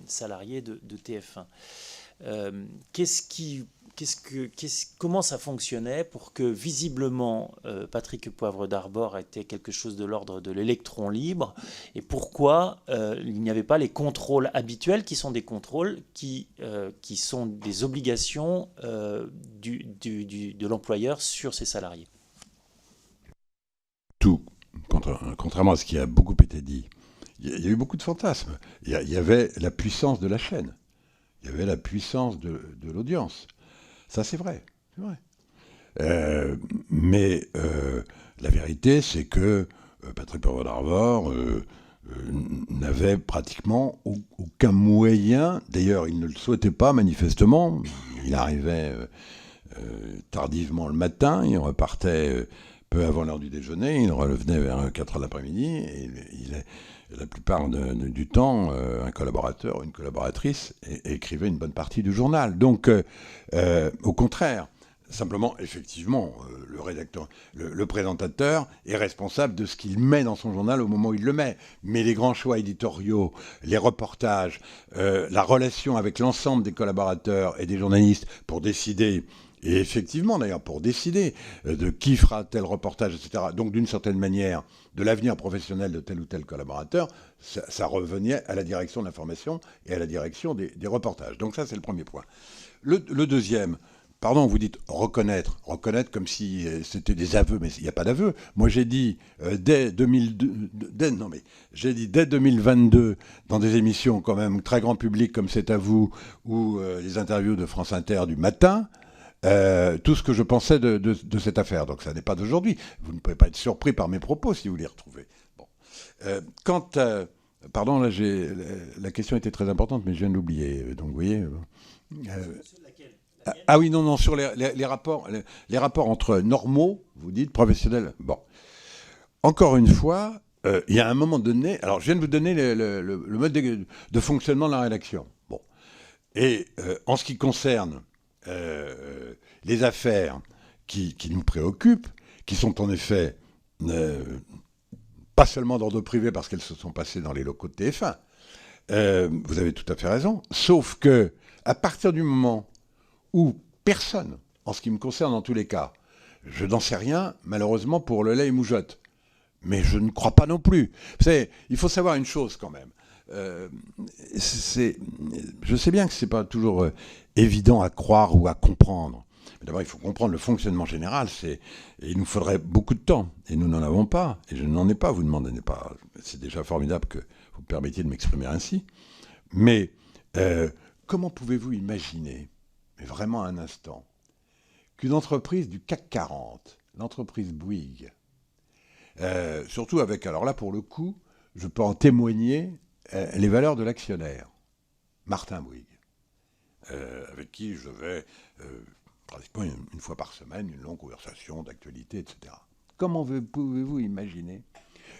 salarié de TF1. Comment ça fonctionnait pour que visiblement Patrick Poivre d'Arbour était quelque chose de l'ordre de l'électron libre, et pourquoi il n'y avait pas les contrôles habituels qui sont des contrôles qui sont des obligations de l'employeur sur ses salariés? Tout, contrairement à ce qui a beaucoup été dit, il y a eu beaucoup de fantasmes. Il y avait la puissance de la chaîne, il y avait la puissance de l'audience. Ça, c'est vrai. Mais la vérité, c'est que Patrick Poivre d'Arbour n'avait pratiquement aucun moyen. D'ailleurs, il ne le souhaitait pas, manifestement. Il arrivait tardivement le matin, il repartait peu avant l'heure du déjeuner, il revenait vers 4h de l'après-midi, et la plupart du temps, un collaborateur ou une collaboratrice écrivait une bonne partie du journal. Donc, au contraire, simplement, effectivement, le rédacteur, le présentateur est responsable de ce qu'il met dans son journal au moment où il le met. Mais les grands choix éditoriaux, les reportages, la relation avec l'ensemble des collaborateurs et des journalistes pour décider Et effectivement, d'ailleurs, pour décider de qui fera tel reportage, etc., donc d'une certaine manière, de l'avenir professionnel de tel ou tel collaborateur, ça revenait à la direction de l'information et à la direction des reportages. Donc ça, c'est le premier point. Le deuxième, pardon, vous dites reconnaître comme si c'était des aveux, mais il n'y a pas d'aveux. Moi, j'ai dit dès 2022, dans des émissions quand même très grand public comme C'est à vous, ou les interviews de France Inter du matin, tout ce que je pensais de cette affaire. Donc ça n'est pas d'aujourd'hui. Vous ne pouvez pas être surpris par mes propos si vous les retrouvez. Bon. Pardon, là, la question était très importante, mais je viens de l'oublier. Donc vous voyez... Ah oui, non, sur les rapports entre normaux, vous dites, professionnels. Bon. Encore une fois, il y a un moment donné... Alors, je viens de vous donner le mode de fonctionnement de la rédaction. Bon. Et en ce qui concerne les affaires qui nous préoccupent, qui sont en effet pas seulement d'ordre privé parce qu'elles se sont passées dans les locaux de TF1, vous avez tout à fait raison, sauf que à partir du moment où personne, en ce qui me concerne en tous les cas, je n'en sais rien, malheureusement, pour le lait et moujotte. Mais je ne crois pas non plus. Vous savez, il faut savoir une chose quand même. Je sais bien que ce n'est pas toujours évident à croire ou à comprendre. Mais d'abord, il faut comprendre le fonctionnement général. Et il nous faudrait beaucoup de temps. Et nous n'en avons pas. Et je n'en ai pas, vous ne m'en donnez pas. C'est déjà formidable que vous me permettiez de m'exprimer ainsi. Mais comment pouvez-vous imaginer, mais vraiment un instant, qu'une entreprise du CAC 40, l'entreprise Bouygues, surtout avec, alors là pour le coup, je peux en témoigner, les valeurs de l'actionnaire, Martin Bouygues, avec qui je vais pratiquement une fois par semaine, une longue conversation d'actualité, etc. Comment pouvez-vous imaginer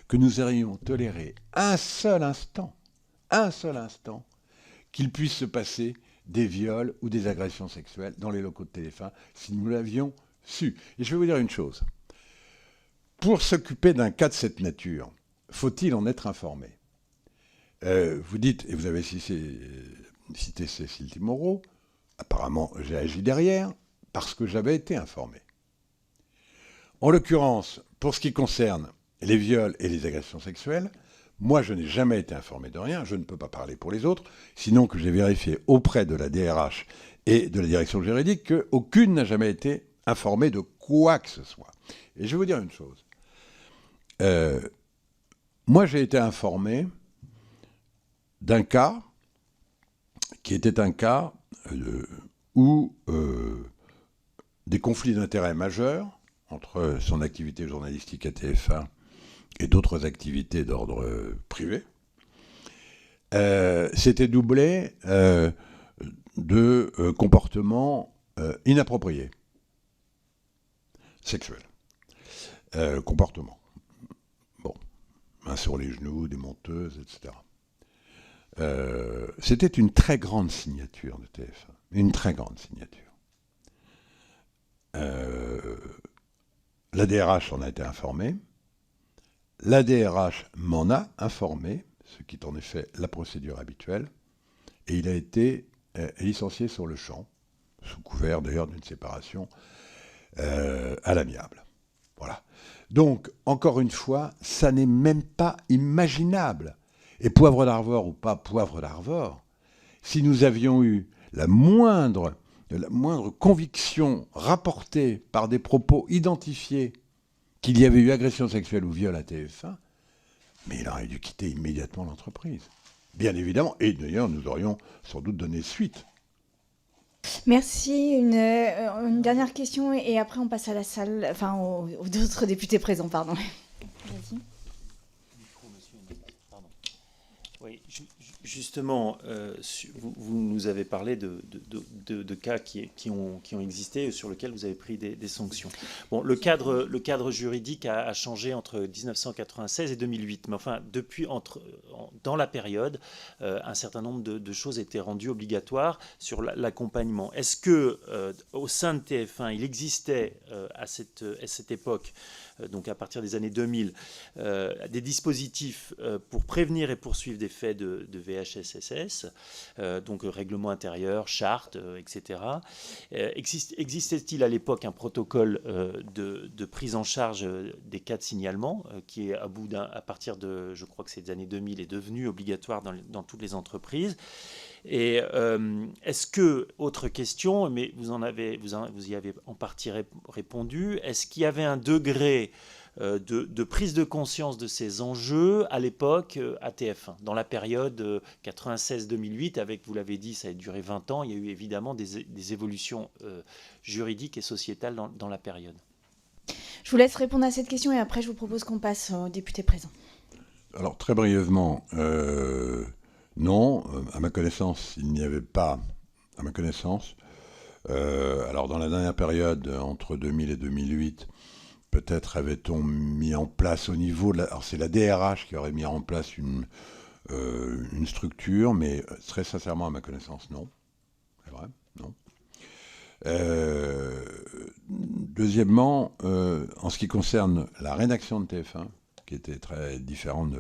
que nous aurions toléré un seul instant, qu'il puisse se passer des viols ou des agressions sexuelles dans les locaux de TF1 si nous l'avions su. Et je vais vous dire une chose. Pour s'occuper d'un cas de cette nature, faut-il en être informé ? Vous dites, et vous avez cité Cécile Moreau, apparemment j'ai agi derrière parce que j'avais été informé. En l'occurrence, pour ce qui concerne les viols et les agressions sexuelles, moi, je n'ai jamais été informé de rien. Je ne peux pas parler pour les autres, sinon que j'ai vérifié auprès de la DRH et de la direction juridique qu'aucune n'a jamais été informée de quoi que ce soit. Et je vais vous dire une chose. Moi, j'ai été informé d'un cas qui était un cas où des conflits d'intérêts majeurs entre son activité journalistique à TF1 et d'autres activités d'ordre privé, s'était doublé de comportements inappropriés, sexuels. Comportements. Bon, main sur les genoux, des monteuses, etc. C'était une très grande signature de TF1, une très grande signature. La DRH en a été informée. La DRH m'en a informé, ce qui est en effet la procédure habituelle, et il a été licencié sur le champ, sous couvert d'ailleurs d'une séparation à l'amiable. Voilà. Donc, encore une fois, ça n'est même pas imaginable. Et Poivre d'Arvor ou pas Poivre d'Arvor, si nous avions eu la moindre conviction rapportée par des propos identifiés qu'il y avait eu agression sexuelle ou viol à TF1, mais il aurait dû quitter immédiatement l'entreprise. Bien évidemment, et d'ailleurs nous aurions sans doute donné suite. Merci. Une dernière question et après on passe à la salle, enfin aux autres députés présents, pardon. Vas-y. Oui, justement, vous nous avez parlé de cas qui ont existé, sur lesquels vous avez pris des sanctions. Bon, le cadre juridique a changé entre 1996 et 2008, mais enfin, dans la période, un certain nombre de choses étaient rendues obligatoires sur l'accompagnement. Est-ce que, au sein de TF1, il existait à cette époque donc à partir des années 2000, des dispositifs pour prévenir et poursuivre des faits de VHSSS, donc règlement intérieur, charte, etc. Existait-il à l'époque un protocole de prise en charge des cas de signalement qui, à partir de, je crois que c'est des années 2000, est devenu obligatoire dans toutes les entreprises. Et est-ce que, autre question, mais vous y avez en partie répondu, est-ce qu'il y avait un degré de prise de conscience de ces enjeux à l'époque à TF1, dans la période 96-2008, avec, vous l'avez dit, ça a duré 20 ans, il y a eu évidemment des évolutions juridiques et sociétales dans la période. Je vous laisse répondre à cette question et après je vous propose qu'on passe aux députés présents. Alors très brièvement, non, à ma connaissance, il n'y avait pas, à ma connaissance. Alors dans la dernière période, entre 2000 et 2008, peut-être avait-on mis en place au niveau de alors c'est la DRH qui aurait mis en place une structure, mais très sincèrement, à ma connaissance, non. C'est vrai, non. Deuxièmement, en ce qui concerne la rédaction de TF1, qui était très différente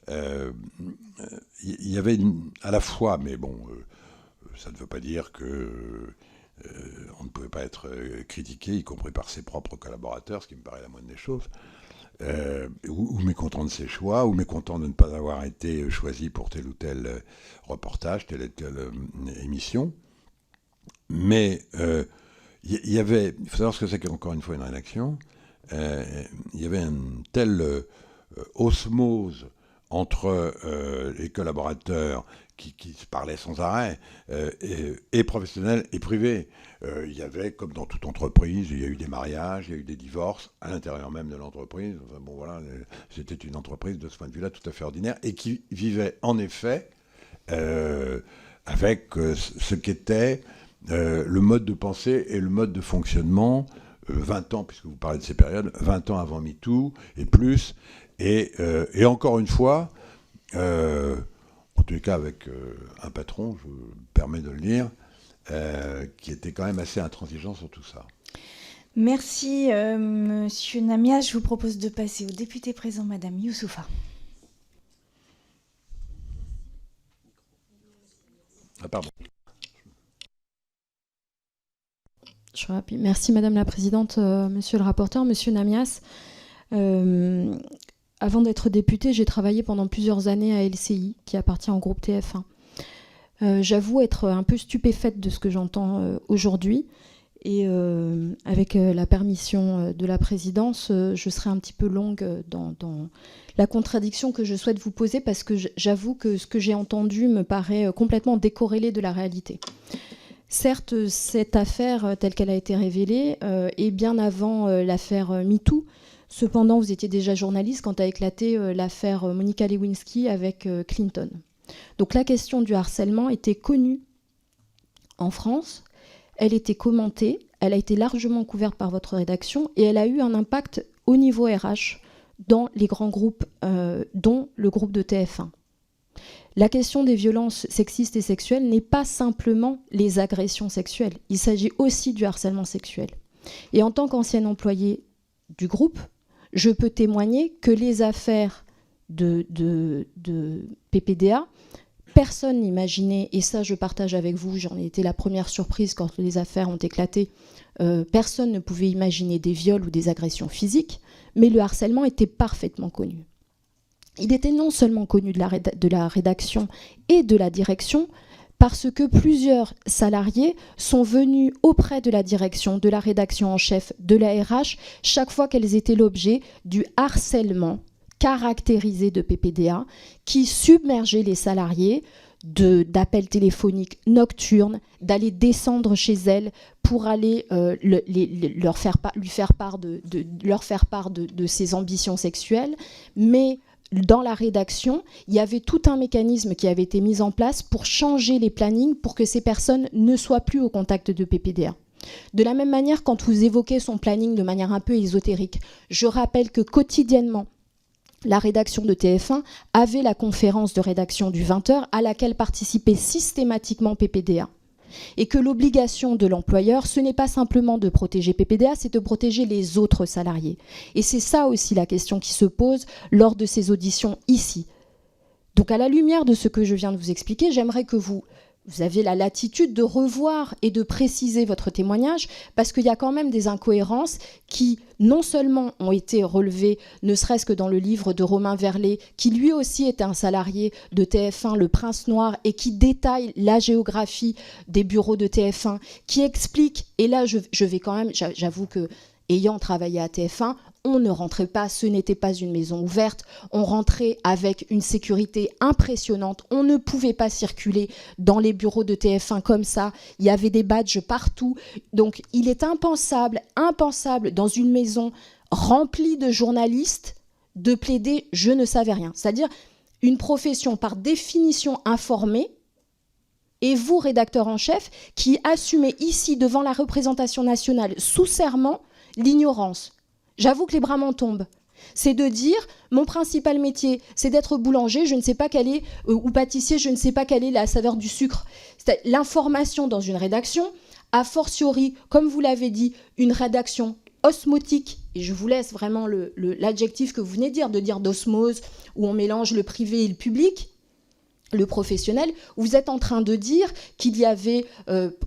il y avait à la fois, mais bon, ça ne veut pas dire que on ne pouvait pas être critiqué, y compris par ses propres collaborateurs, ce qui me paraît la moindre des choses, ou mécontent de ses choix, ou mécontent de ne pas avoir été choisi pour tel ou tel reportage, telle ou telle émission. Mais il faut savoir ce que c'est qu'encore une fois une rédaction. Il y avait une telle osmose entre les collaborateurs qui se parlaient sans arrêt, et professionnels et privés. Il y avait, comme dans toute entreprise, il y a eu des mariages, il y a eu des divorces à l'intérieur même de l'entreprise. Enfin, bon, voilà, c'était une entreprise de ce point de vue-là tout à fait ordinaire et qui vivait en effet avec ce qu'était le mode de pensée et le mode de fonctionnement 20 ans, puisque vous parlez de ces périodes, 20 ans avant MeToo et plus. Et encore une fois, en tous les cas avec un patron, je me permets de le dire, qui était quand même assez intransigeant sur tout ça. Merci, Monsieur Namias. Je vous propose de passer au député présent, Madame Youssoufa. Ah, pardon. Merci Madame la Présidente, Monsieur le rapporteur, Monsieur Namias. Avant d'être députée, j'ai travaillé pendant plusieurs années à LCI, qui appartient au groupe TF1. J'avoue être un peu stupéfaite de ce que j'entends aujourd'hui. Et avec la permission de la présidence, je serai un petit peu longue dans la contradiction que je souhaite vous poser, parce que j'avoue que ce que j'ai entendu me paraît complètement décorrélé de la réalité. Certes, cette affaire, telle qu'elle a été révélée, est bien avant l'affaire MeToo. Cependant, vous étiez déjà journaliste quand a éclaté l'affaire Monica Lewinsky avec Clinton. Donc la question du harcèlement était connue en France, elle était commentée, elle a été largement couverte par votre rédaction et elle a eu un impact au niveau RH dans les grands groupes, dont le groupe de TF1. La question des violences sexistes et sexuelles n'est pas simplement les agressions sexuelles, il s'agit aussi du harcèlement sexuel. Et en tant qu'ancienne employée du groupe, je peux témoigner que les affaires de PPDA, personne n'imaginait, et ça je partage avec vous, j'en ai été la première surprise quand les affaires ont éclaté, personne ne pouvait imaginer des viols ou des agressions physiques, mais le harcèlement était parfaitement connu. Il était non seulement connu de la rédaction et de la direction, parce que plusieurs salariés sont venus auprès de la direction, de la rédaction en chef, de la RH, chaque fois qu'elles étaient l'objet du harcèlement caractérisé de PPDA, qui submergeait les salariés d'appels téléphoniques nocturnes, d'aller descendre chez elles pour aller leur faire part de ses ambitions sexuelles, mais dans la rédaction, il y avait tout un mécanisme qui avait été mis en place pour changer les plannings pour que ces personnes ne soient plus au contact de PPDA. De la même manière, quand vous évoquez son planning de manière un peu ésotérique, je rappelle que quotidiennement, la rédaction de TF1 avait la conférence de rédaction du 20h à laquelle participait systématiquement PPDA. et que l'obligation de l'employeur, ce n'est pas simplement de protéger PPDA, c'est de protéger les autres salariés. Et c'est ça aussi la question qui se pose lors de ces auditions ici. Donc à la lumière de ce que je viens de vous expliquer, j'aimerais que vous aviez la latitude de revoir et de préciser votre témoignage, parce qu'il y a quand même des incohérences qui non seulement ont été relevées, ne serait-ce que dans le livre de Romain Verlet, qui lui aussi était un salarié de TF1, Le Prince Noir, et qui détaille la géographie des bureaux de TF1, qui explique, et là je vais quand même, j'avoue que ayant travaillé à TF1, on ne rentrait pas, ce n'était pas une maison ouverte, on rentrait avec une sécurité impressionnante, on ne pouvait pas circuler dans les bureaux de TF1 comme ça, il y avait des badges partout, donc il est impensable dans une maison remplie de journalistes de plaider « je ne savais rien », c'est-à-dire une profession par définition informée, et vous, rédacteur en chef, qui assumez ici devant la représentation nationale sous serment l'ignorance. J'avoue que les bras m'en tombent. C'est de dire, mon principal métier, c'est d'être boulanger, je ne sais pas quelle est, ou pâtissier, je ne sais pas quelle est la saveur du sucre. L'information dans une rédaction, a fortiori, comme vous l'avez dit, une rédaction osmotique, et je vous laisse vraiment l'adjectif que vous venez de dire d'osmose, où on mélange le privé et le public, le professionnel, où vous êtes en train de dire qu'il y avait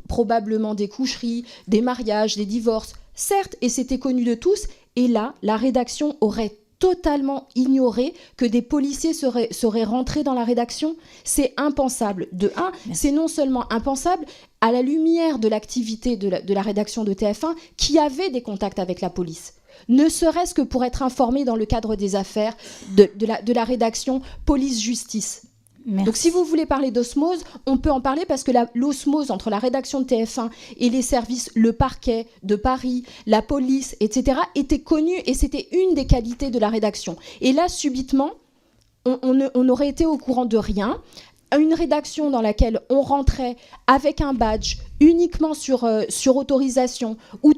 probablement des coucheries, des mariages, des divorces, certes, et c'était connu de tous, et là, la rédaction aurait totalement ignoré que des policiers seraient rentrés dans la rédaction. C'est impensable. De un, c'est non seulement impensable, à la lumière de l'activité de la rédaction de TF1, qui avait des contacts avec la police. Ne serait-ce que pour être informé dans le cadre des affaires de la rédaction police-justice. Merci. Donc si vous voulez parler d'osmose, on peut en parler parce que l'osmose entre la rédaction de TF1 et les services, le parquet de Paris, la police, etc., était connue et c'était une des qualités de la rédaction. Et là, subitement, on aurait été au courant de rien. Une rédaction dans laquelle on rentrait avec un badge uniquement sur autorisation, où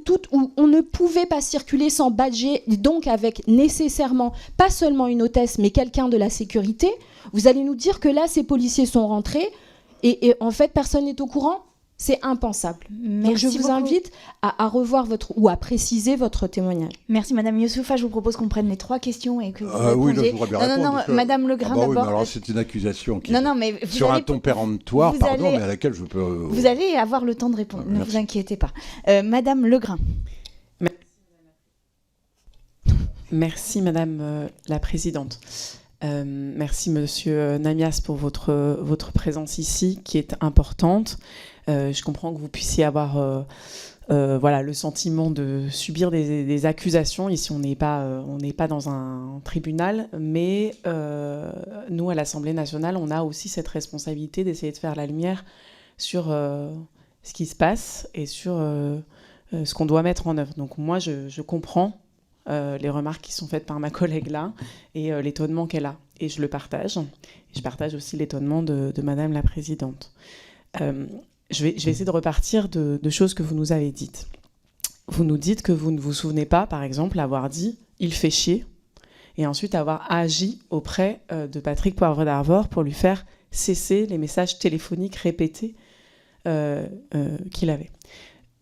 on ne pouvait pas circuler sans badger, donc avec nécessairement, pas seulement une hôtesse, mais quelqu'un de la sécurité. Vous allez nous dire que là, ces policiers sont rentrés et en fait, personne n'est au courant. C'est impensable. Merci donc je vous invite à revoir ou à préciser votre témoignage. Merci Madame Youssoufa. Je vous propose qu'on prenne les 3 questions et que vous oui, répondiez. là, je voudrais bien répondre. Madame Legrain oui, d'abord. mais alors c'est une accusation qui mais sur un ton péremptoire, mais à laquelle je peux... Vous allez avoir le temps de répondre, ne vous inquiétez pas. Madame Legrain. Merci Madame la Présidente. Merci Monsieur Namias pour votre présence ici, qui est importante. Je comprends que vous puissiez avoir le sentiment de subir des accusations. Ici, on n'est pas dans un tribunal, mais nous, à l'Assemblée nationale, on a aussi cette responsabilité d'essayer de faire la lumière sur ce qui se passe et sur ce qu'on doit mettre en œuvre. Donc moi, je comprends les remarques qui sont faites par ma collègue là et l'étonnement qu'elle a. Et je le partage. Je partage aussi l'étonnement de Madame la Présidente. Je vais essayer de repartir de choses que vous nous avez dites. Vous nous dites que vous ne vous souvenez pas, par exemple, avoir dit « il fait chier » et ensuite avoir agi auprès de Patrick Poivre d'Arvor pour lui faire cesser les messages téléphoniques répétés qu'il avait.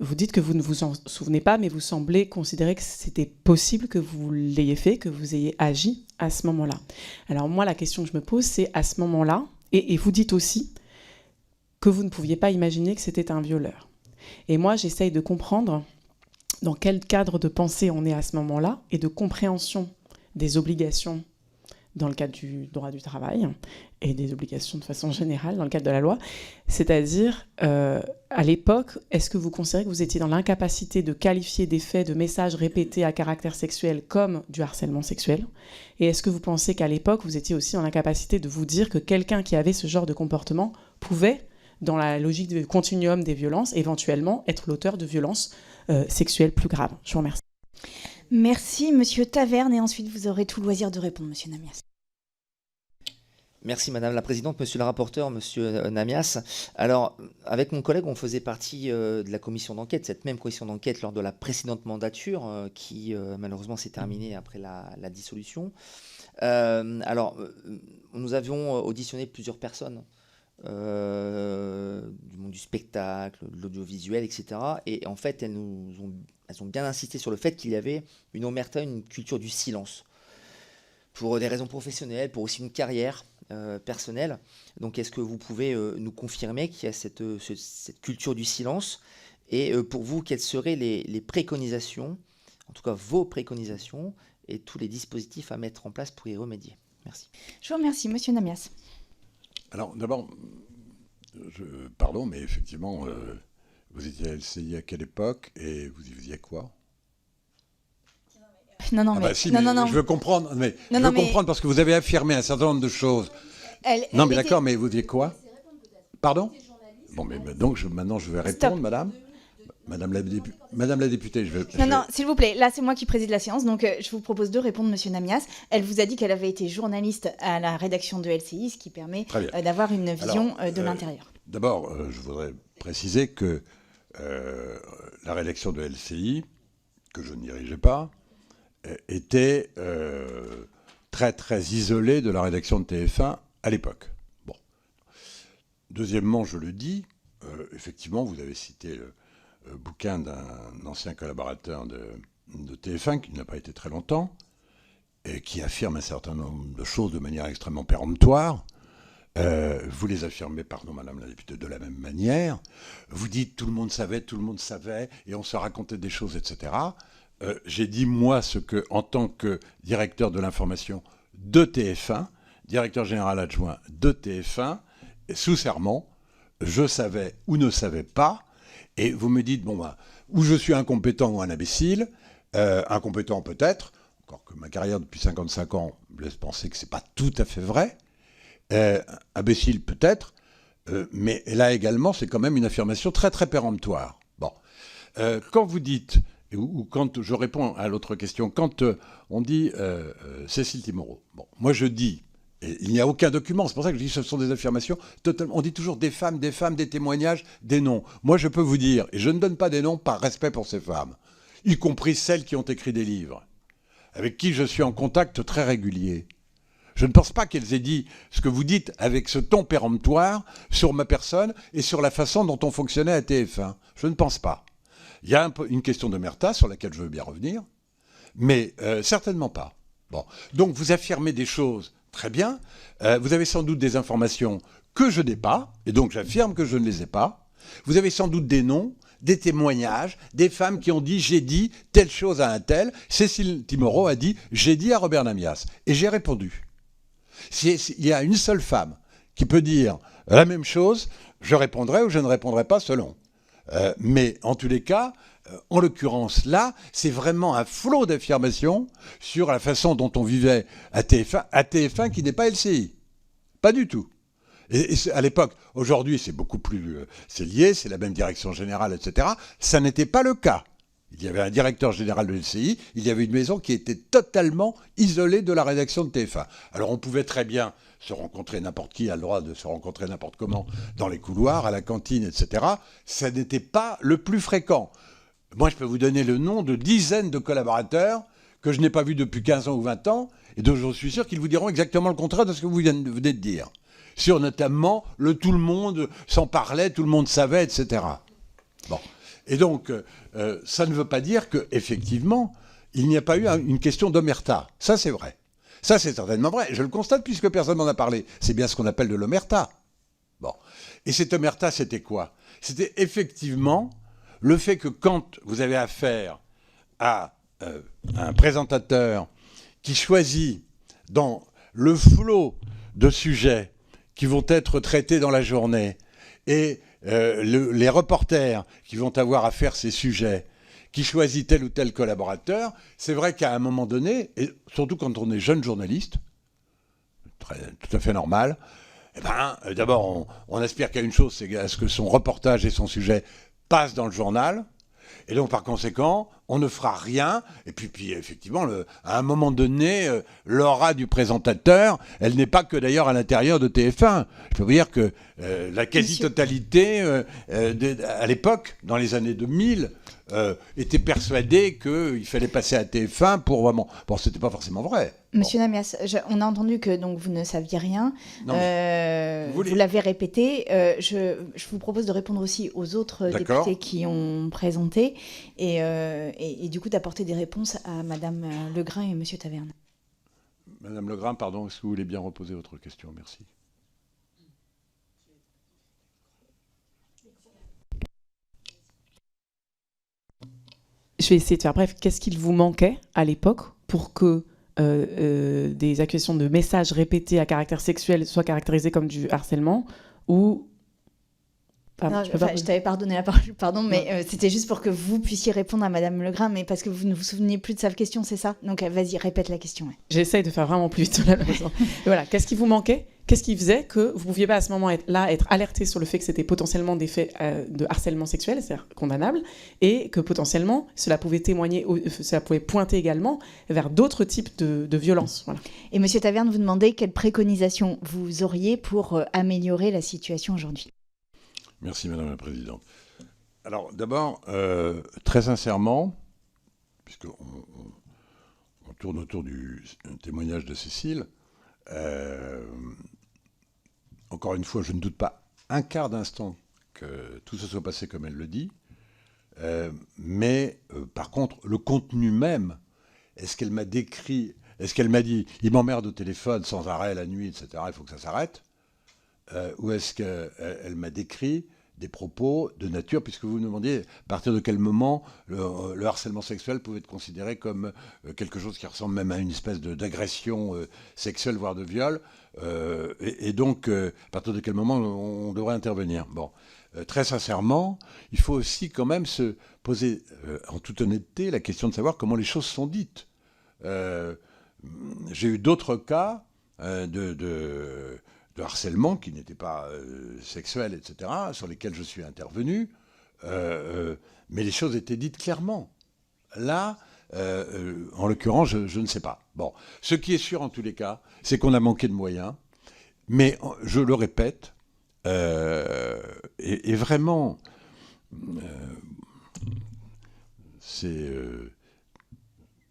Vous dites que vous ne vous en souvenez pas, mais vous semblez considérer que c'était possible que vous l'ayez fait, que vous ayez agi à ce moment-là. Alors moi, la question que je me pose, c'est à ce moment-là, et vous dites aussi que vous ne pouviez pas imaginer que c'était un violeur. Et moi, j'essaye de comprendre dans quel cadre de pensée on est à ce moment-là et de compréhension des obligations dans le cadre du droit du travail et des obligations de façon générale dans le cadre de la loi. C'est-à-dire, à l'époque, est-ce que vous considérez que vous étiez dans l'incapacité de qualifier des faits de messages répétés à caractère sexuel comme du harcèlement sexuel ? Et est-ce que vous pensez qu'à l'époque, vous étiez aussi dans l'incapacité de vous dire que quelqu'un qui avait ce genre de comportement pouvait, dans la logique du continuum des violences, éventuellement être l'auteur de violences sexuelles plus graves ? Je vous remercie. Merci, Monsieur Taverne, et ensuite vous aurez tout loisir de répondre, Monsieur Namias. Merci Madame la Présidente, Monsieur le rapporteur, Monsieur Namias. Alors, avec mon collègue, on faisait partie de la commission d'enquête, cette même commission d'enquête lors de la précédente mandature, qui malheureusement s'est terminée après la dissolution. Alors, nous avions auditionné plusieurs personnes du monde du spectacle, de l'audiovisuel, etc. Et en fait, elles ont bien insisté sur le fait qu'il y avait une omerta, une culture du silence, pour des raisons professionnelles, pour aussi une carrière personnelle. Donc, est-ce que vous pouvez nous confirmer qu'il y a cette culture du silence? Et pour vous, quelles seraient les préconisations, en tout cas vos préconisations, et tous les dispositifs à mettre en place pour y remédier? Merci. Je vous remercie, Monsieur Namias. Alors, d'abord, pardon, mais effectivement, vous étiez à LCI à quelle époque et vous y faisiez quoi? Non, mais, si, non, mais non. je veux comprendre, comprendre parce que vous avez affirmé un certain nombre de choses. Non, mais d'accord, mais vous dites quoi? Pardon? Bon, mais donc maintenant je vais répondre, madame. Madame la députée, Non, s'il vous plaît, là c'est moi qui préside la séance, donc je vous propose de répondre, Monsieur Namias. Elle vous a dit qu'elle avait été journaliste à la rédaction de LCI, ce qui permet d'avoir une vision de l'intérieur. D'abord, je voudrais préciser que la rédaction de LCI, que je ne dirigeais pas, était très très isolée de la rédaction de TF1 à l'époque. Bon. Deuxièmement, je le dis, effectivement, vous avez cité le bouquin d'un ancien collaborateur de TF1 qui n'a pas été très longtemps et qui affirme un certain nombre de choses de manière extrêmement péremptoire. Vous les affirmez, pardon, Madame la députée, de la même manière. Vous dites tout le monde savait, et on se racontait des choses, etc. J'ai dit, moi, ce que, en tant que directeur de l'information de TF1, directeur général adjoint de TF1, sous serment, je savais ou ne savais pas. Et vous me dites, ou je suis incompétent ou un imbécile, incompétent peut-être, encore que ma carrière depuis 55 ans me laisse penser que ce n'est pas tout à fait vrai, imbécile peut-être, mais là également, c'est quand même une affirmation très très péremptoire. Bon. Quand vous dites, ou quand je réponds à l'autre question, quand on dit Cécile Timorot, moi je dis, et il n'y a aucun document, c'est pour ça que je dis que ce sont des affirmations totalement. On dit toujours des femmes, des témoignages, des noms. Moi, je peux vous dire, et je ne donne pas des noms par respect pour ces femmes, y compris celles qui ont écrit des livres, avec qui je suis en contact très régulier. Je ne pense pas qu'elles aient dit ce que vous dites avec ce ton péremptoire sur ma personne et sur la façon dont on fonctionnait à TF1. Je ne pense pas. Il y a une question d'omerta sur laquelle je veux bien revenir, mais certainement pas. Bon. Donc, vous affirmez des choses. Très bien. Vous avez sans doute des informations que je n'ai pas, et donc j'affirme que je ne les ai pas. Vous avez sans doute des noms, des témoignages, des femmes qui ont dit « j'ai dit telle chose à un tel ». Cécile Timorot a dit « j'ai dit à Robert Namias ». Et j'ai répondu. S'il y a une seule femme qui peut dire la même chose, je répondrai ou je ne répondrai pas selon. Mais en tous les cas, en l'occurrence là, c'est vraiment un flot d'affirmations sur la façon dont on vivait à TF1 qui n'est pas LCI. Pas du tout. Et à l'époque, aujourd'hui c'est beaucoup plus... c'est lié, c'est la même direction générale, etc. Ça n'était pas le cas. Il y avait un directeur général de LCI, il y avait une maison qui était totalement isolée de la rédaction de TF1. Alors on pouvait très bien se rencontrer, n'importe qui a le droit de se rencontrer n'importe comment, dans les couloirs, à la cantine, etc. Ça n'était pas le plus fréquent. Moi, je peux vous donner le nom de dizaines de collaborateurs que je n'ai pas vus depuis 15 ans ou 20 ans, et dont je suis sûr qu'ils vous diront exactement le contraire de ce que vous venez de dire. Sur notamment le tout le monde s'en parlait, tout le monde savait, etc. Bon. Et donc, ça ne veut pas dire qu'effectivement, il n'y a pas eu une question d'omerta. Ça, c'est vrai. Ça, c'est certainement vrai. Je le constate puisque personne m'en a parlé. C'est bien ce qu'on appelle de l'omerta. Bon. Et cette omerta, c'était quoi? C'était effectivement le fait que quand vous avez affaire à un présentateur qui choisit dans le flot de sujets qui vont être traités dans la journée et les reporters qui vont avoir à faire ces sujets, qui choisit tel ou tel collaborateur, c'est vrai qu'à un moment donné, et surtout quand on est jeune journaliste, tout à fait normal, d'abord on aspire qu'à une chose, c'est à ce que son reportage et son sujet passent dans le journal, et donc par conséquent, on ne fera rien, et puis effectivement, à un moment donné, l'aura du présentateur, elle n'est pas que d'ailleurs à l'intérieur de TF1. Je peux vous dire que la quasi-totalité, à l'époque, dans les années 2000, était persuadé qu'il fallait passer à TF1 pour vraiment... Bon, c'était pas forcément vrai. Monsieur Namias, on a entendu que donc, vous ne saviez rien. Non, vous l'avez répété. Je vous propose de répondre aussi aux autres députés qui ont présenté et du coup d'apporter des réponses à Madame Legrain et Monsieur Taverne. Madame Legrain, pardon, est-ce que vous voulez bien reposer votre question? Merci. Je vais essayer de faire bref. Qu'est-ce qu'il vous manquait à l'époque pour que des accusations de messages répétés à caractère sexuel soient caractérisées comme du harcèlement ou... je t'avais pardonné la parole, pardon, mais c'était juste pour que vous puissiez répondre à Madame Legrain, mais parce que vous ne vous souvenez plus de sa question, c'est ça? Donc vas-y, répète la question. Ouais. J'essaye de faire vraiment plus vite. Voilà, qu'est-ce qui vous manquait? Qu'est-ce qui faisait que vous ne pouviez pas à ce moment-là être alerté sur le fait que c'était potentiellement des faits de harcèlement sexuel, c'est-à-dire condamnable, et que potentiellement cela pouvait témoigner, cela pouvait pointer également vers d'autres types de violences. Voilà. Et Monsieur Taverne vous demandait quelles préconisations vous auriez pour améliorer la situation aujourd'hui. Merci Madame la Présidente. Alors d'abord, très sincèrement, puisqu'on tourne autour du témoignage de Cécile, encore une fois, je ne doute pas un quart d'instant que tout se soit passé comme elle le dit, mais par contre, le contenu même, est-ce qu'elle m'a décrit, est-ce qu'elle m'a dit « il m'emmerde au téléphone sans arrêt la nuit, etc., il faut que ça s'arrête », ou est-ce qu'elle m'a décrit des propos de nature, puisque vous me demandiez à partir de quel moment le harcèlement sexuel pouvait être considéré comme quelque chose qui ressemble même à une espèce d'agression sexuelle, voire de viol, et donc à partir de quel moment on devrait intervenir. Bon, très sincèrement, il faut aussi quand même se poser en toute honnêteté la question de savoir comment les choses sont dites. J'ai eu d'autres cas de harcèlement qui n'étaient pas sexuels, etc., sur lesquels je suis intervenu, mais les choses étaient dites clairement. Là, en l'occurrence, je ne sais pas. Bon, ce qui est sûr en tous les cas, c'est qu'on a manqué de moyens, mais je le répète, et vraiment, c'est...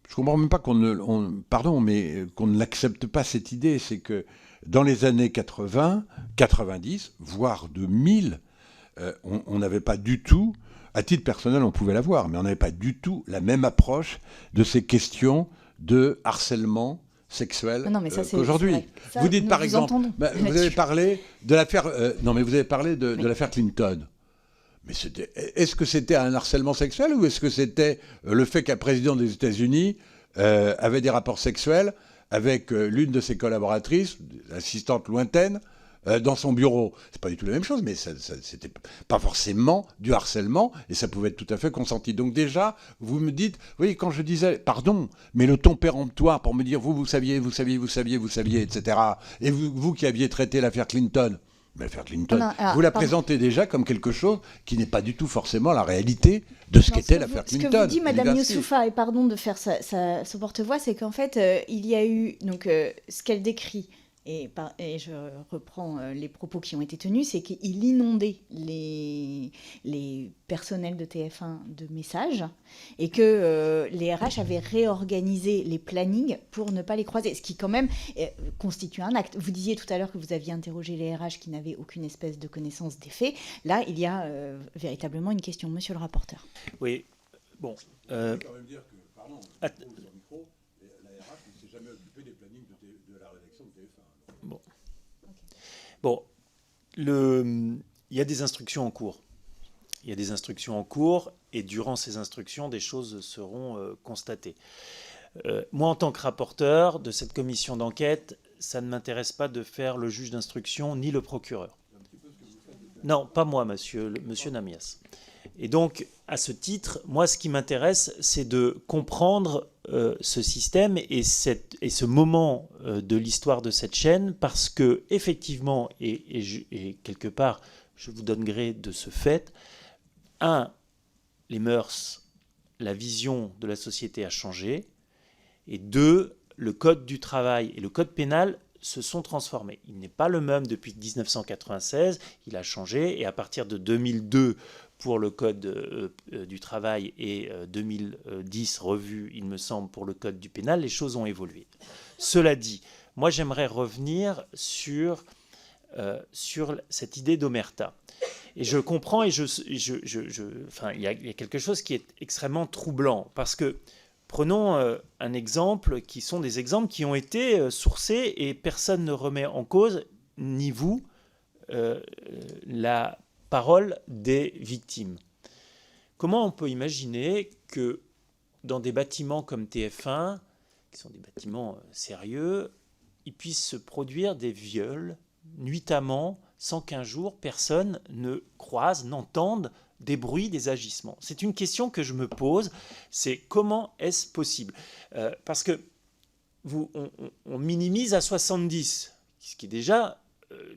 je comprends même pas qu'on ne l'accepte pas, cette idée, c'est que dans les années 80, 90, voire 2000, on n'avait pas du tout, à titre personnel on pouvait l'avoir, mais on n'avait pas du tout la même approche de ces questions de harcèlement sexuel qu'aujourd'hui. Vous dites par exemple, vous avez parlé de l'affaire, de l'affaire Clinton. Mais est-ce que c'était un harcèlement sexuel ou est-ce que c'était le fait qu'un président des États-Unis avait des rapports sexuels avec l'une de ses collaboratrices, assistante lointaine, dans son bureau? C'est pas du tout la même chose, mais c'était pas forcément du harcèlement, et ça pouvait être tout à fait consenti. Donc déjà, vous me dites, oui, quand je disais, pardon, mais le ton péremptoire pour me dire, vous saviez, etc., et vous qui aviez traité l'affaire Clinton, l'affaire Clinton, vous la présentez déjà comme quelque chose qui n'est pas du tout forcément la réalité de ce qu'était l'affaire Clinton. Ce que vous dit Madame Youssoufa, et pardon de faire son porte-voix, c'est qu'en fait, il y a eu donc, ce qu'elle décrit, et je reprends les propos qui ont été tenus, c'est qu'il inondait les personnels de TF1 de messages et que les RH avaient réorganisé les plannings pour ne pas les croiser, ce qui quand même constitue un acte. Vous disiez tout à l'heure que vous aviez interrogé les RH qui n'avaient aucune espèce de connaissance des faits. Là, il y a véritablement une question. Monsieur le rapporteur. Oui, bon... Je vais quand même dire que, pardon, la RH ne s'est jamais occupée des plannings de la rédaction de TF1. Bon, il y a des instructions en cours. Il y a des instructions en cours, et durant ces instructions, des choses seront constatées. Moi, en tant que rapporteur de cette commission d'enquête, ça ne m'intéresse pas de faire le juge d'instruction ni le procureur. Non, pas moi, monsieur Namias. Et donc, à ce titre, moi, ce qui m'intéresse, c'est de comprendre ce système et ce moment de l'histoire de cette chaîne, parce que, effectivement, et quelque part, je vous donne gré de ce fait, les mœurs, la vision de la société a changé, et 2, le code du travail et le code pénal se sont transformés. Il n'est pas le même depuis 1996, il a changé, et à partir de 2002, pour le Code du travail, et 2010, revu, il me semble, pour le Code du pénal, les choses ont évolué. Cela dit, moi j'aimerais revenir sur cette idée d'omerta. Et je comprends, et il y a quelque chose qui est extrêmement troublant, parce que prenons un exemple, qui sont des exemples qui ont été sourcés, et personne ne remet en cause, ni vous, la parole des victimes. Comment on peut imaginer que dans des bâtiments comme TF1, qui sont des bâtiments sérieux, il puisse se produire des viols nuitamment, sans qu'un jour personne ne croise, n'entende des bruits, des agissements? C'est une question que je me pose, c'est comment est-ce possible? Parce que on minimise à 70, ce qui est déjà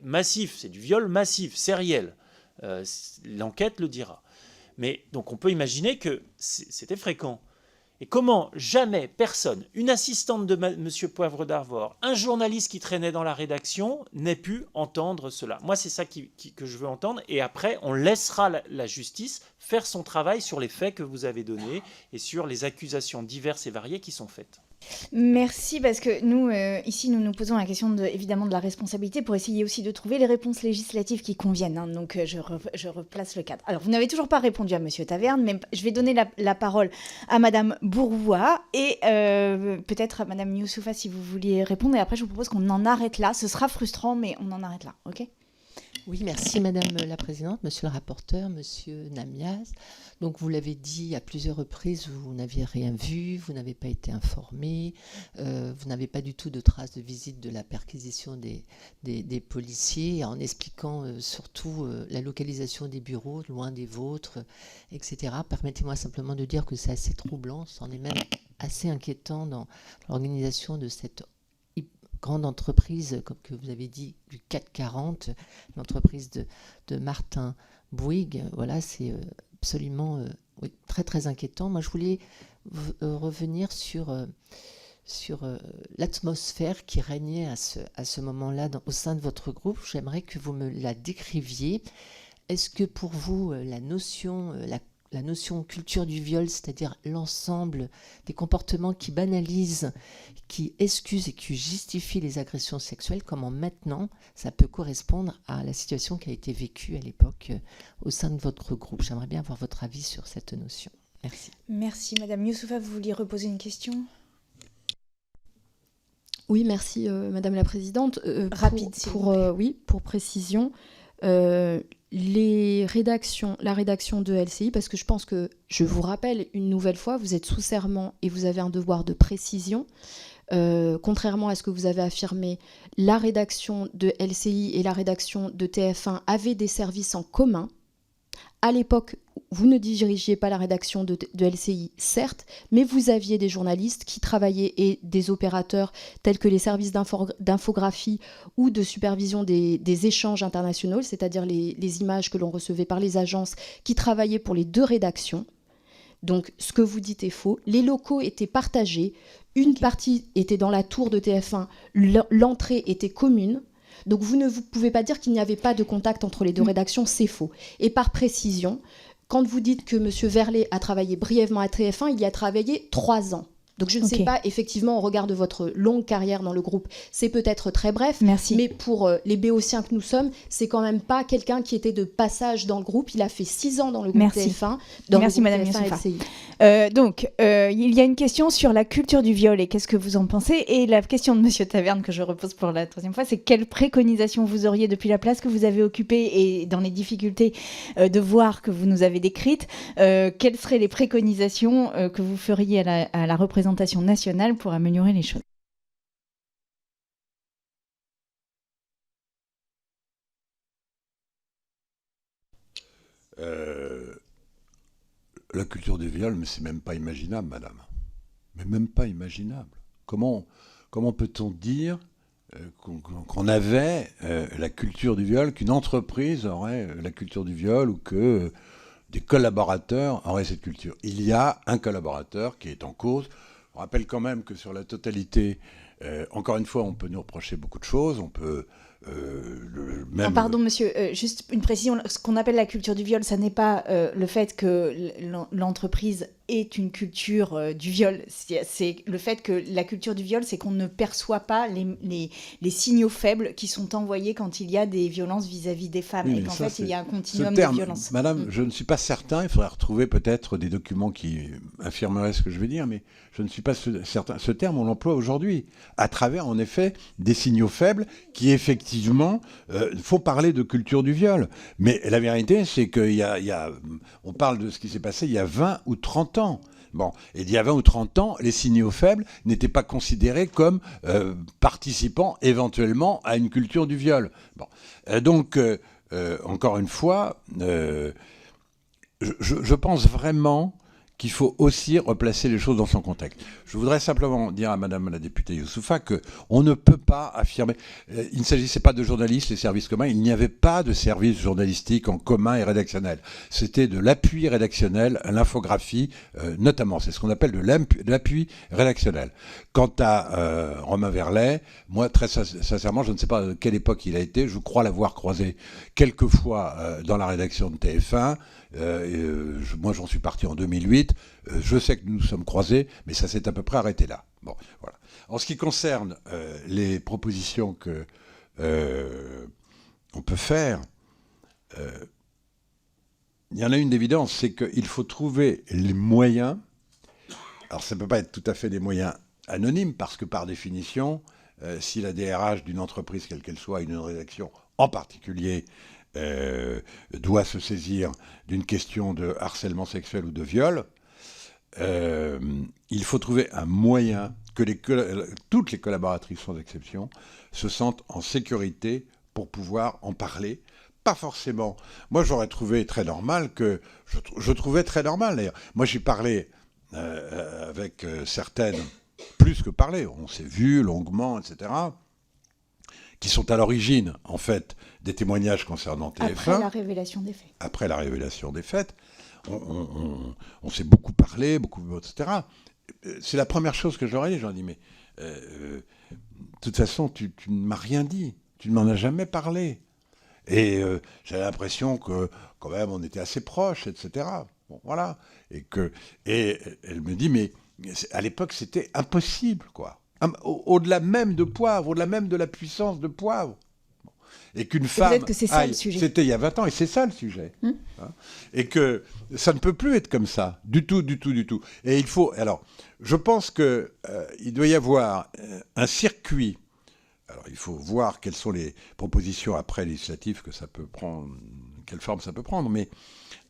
massif, c'est du viol massif, sériel. L'enquête le dira. Mais donc on peut imaginer que c'était fréquent. Et comment jamais personne, une assistante de M. Poivre d'Arvor, un journaliste qui traînait dans la rédaction, n'ait pu entendre cela? Moi, c'est ça que je veux entendre. Et après, on laissera la justice faire son travail sur les faits que vous avez donnés et sur les accusations diverses et variées qui sont faites. Merci, parce que nous, ici, nous nous posons la question évidemment de la responsabilité pour essayer aussi de trouver les réponses législatives qui conviennent. Hein. Donc, je replace le cadre. Alors, vous n'avez toujours pas répondu à Monsieur Taverne, mais je vais donner la parole à Madame Bourvois et peut-être à Madame Youssoufa si vous vouliez répondre. Et après, je vous propose qu'on en arrête là. Ce sera frustrant, mais on en arrête là. OK ? Oui, merci Madame la Présidente, Monsieur le rapporteur, Monsieur Namias. Donc vous l'avez dit à plusieurs reprises, vous n'aviez rien vu, vous n'avez pas été informé, vous n'avez pas du tout de traces de visite de la perquisition des policiers, en expliquant surtout la localisation des bureaux, loin des vôtres, etc. Permettez-moi simplement de dire que c'est assez troublant, c'en est même assez inquiétant dans l'organisation de cette grande entreprise, comme que vous avez dit, du CAC 40, l'entreprise de Martin Bouygues. Voilà, c'est absolument oui, très très inquiétant. Moi, je voulais revenir sur l'atmosphère qui régnait à ce moment-là au sein de votre groupe. J'aimerais que vous me la décriviez. Est-ce que pour vous, la notion culture du viol, c'est-à-dire l'ensemble des comportements qui banalisent, qui excusent et qui justifient les agressions sexuelles, comment maintenant ça peut correspondre à la situation qui a été vécue à l'époque au sein de votre groupe? J'aimerais bien avoir votre avis sur cette notion. Merci. Merci. Madame Youssoufa, vous vouliez reposer une question? Oui, merci Madame la Présidente. Rapide, s'il vous plaît. Oui, pour précision. La rédaction de LCI, parce que je pense que, je vous rappelle une nouvelle fois, vous êtes sous serment et vous avez un devoir de précision. Contrairement à ce que vous avez affirmé, la rédaction de LCI et la rédaction de TF1 avaient des services en commun. À l'époque, vous ne dirigiez pas la rédaction de LCI, certes, mais vous aviez des journalistes qui travaillaient et des opérateurs tels que les services d'infographie ou de supervision des échanges internationaux, c'est-à-dire les images que l'on recevait par les agences qui travaillaient pour les deux rédactions. Donc, ce que vous dites est faux. Les locaux étaient partagés. Une partie était dans la tour de TF1. L'entrée était commune. Donc, vous ne pouvez pas dire qu'il n'y avait pas de contact entre les deux rédactions. C'est faux. Et par précision, quand vous dites que M. Verlet a travaillé brièvement à TF1, il y a travaillé 3 ans. Donc, je ne sais pas, effectivement, au regard de votre longue carrière dans le groupe, c'est peut-être très bref. Merci. Mais pour les béotiens que nous sommes, c'est quand même pas quelqu'un qui était de passage dans le groupe. Il a fait 6 ans dans le groupe TF1. Merci, Madame Youssoufa. Donc, il y a une question sur la culture du viol et qu'est-ce que vous en pensez? Et la question de Monsieur Taverne que je repose pour la 3e fois, c'est quelle préconisation vous auriez depuis la place que vous avez occupée et dans les difficultés de voir que vous nous avez décrites, quelles seraient les préconisations que vous feriez à la représentation nationale pour améliorer les choses? La culture du viol, mais c'est même pas imaginable, madame. Mais même pas imaginable. Comment peut-on dire qu'on avait la culture du viol, qu'une entreprise aurait la culture du viol ou que des collaborateurs auraient cette culture? Il y a un collaborateur qui est en cause. On rappelle quand même que sur la totalité Encore une fois, on peut nous reprocher beaucoup de choses. On peut même... Pardon, monsieur, juste une précision. Ce qu'on appelle la culture du viol, ça n'est pas le fait que l'entreprise ait une culture du viol. C'est le fait que la culture du viol, c'est qu'on ne perçoit pas les signaux faibles qui sont envoyés quand il y a des violences vis-à-vis des femmes. Oui, et qu'en ça, fait, il y a un continuum ce terme, de violence. Madame, je ne suis pas certain. Il faudrait retrouver peut-être des documents qui affirmeraient ce que je vais dire, mais je ne suis pas certain. Ce terme, on l'emploie aujourd'hui, à travers, en effet, des signaux faibles qui, effectivement, font parler de culture du viol. Mais la vérité, c'est on parle de ce qui s'est passé il y a 20 ou 30 ans. Bon, et il y a 20 ou 30 ans, les signaux faibles n'étaient pas considérés comme participant éventuellement à une culture du viol. Bon, donc, encore une fois, je pense vraiment qu'il faut aussi replacer les choses dans son contexte. Je voudrais simplement dire à Madame la députée Youssoufa qu'on ne peut pas affirmer... il ne s'agissait pas de journalistes, les services communs. Il n'y avait pas de service journalistique en commun et rédactionnel. C'était de l'appui rédactionnel à l'infographie, notamment. C'est ce qu'on appelle de l'appui rédactionnel. Quant à Romain Verlet, moi, très sincèrement, je ne sais pas de quelle époque il a été. Je crois l'avoir croisé quelques fois dans la rédaction de TF1. Moi, j'en suis parti en 2008. Je sais que nous nous sommes croisés, mais ça s'est à peu près arrêté là. Bon, voilà. En ce qui concerne les propositions que on peut faire, il y en a une d'évidence, c'est qu'il faut trouver les moyens. Alors, ça ne peut pas être tout à fait des moyens anonymes, parce que par définition, si la DRH d'une entreprise, quelle qu'elle soit, une rédaction en particulier, doit se saisir d'une question de harcèlement sexuel ou de viol, il faut trouver un moyen que toutes les collaboratrices, sans exception, se sentent en sécurité pour pouvoir en parler. Pas forcément. Moi, j'aurais trouvé très normal que... Je trouvais très normal, d'ailleurs. Moi, j'ai parlé avec certaines, plus que parlé, on s'est vu longuement, etc., qui sont à l'origine, en fait, des témoignages concernant TF1. Après la révélation des faits. Après la révélation des faits, on s'est beaucoup parlé, etc. C'est la première chose que j'aurais dit. J'aurais dit, mais de toute façon, tu ne m'as rien dit. Tu ne m'en as jamais parlé. Et j'avais l'impression que, quand même, on était assez proches, etc. Bon, voilà. Et elle me dit, mais à l'époque, c'était impossible, quoi. Au-delà même de Poivre, au-delà même de la puissance de Poivre. Et qu'une femme... Peut-être que c'est ça le sujet. C'était il y a 20 ans, et c'est ça le sujet. Hein, et que ça ne peut plus être comme ça, du tout, du tout, du tout. Et il faut... Alors, je pense qu'il doit y avoir un circuit. Alors, il faut voir quelles sont les propositions après législatives que ça peut prendre, quelle forme ça peut prendre, mais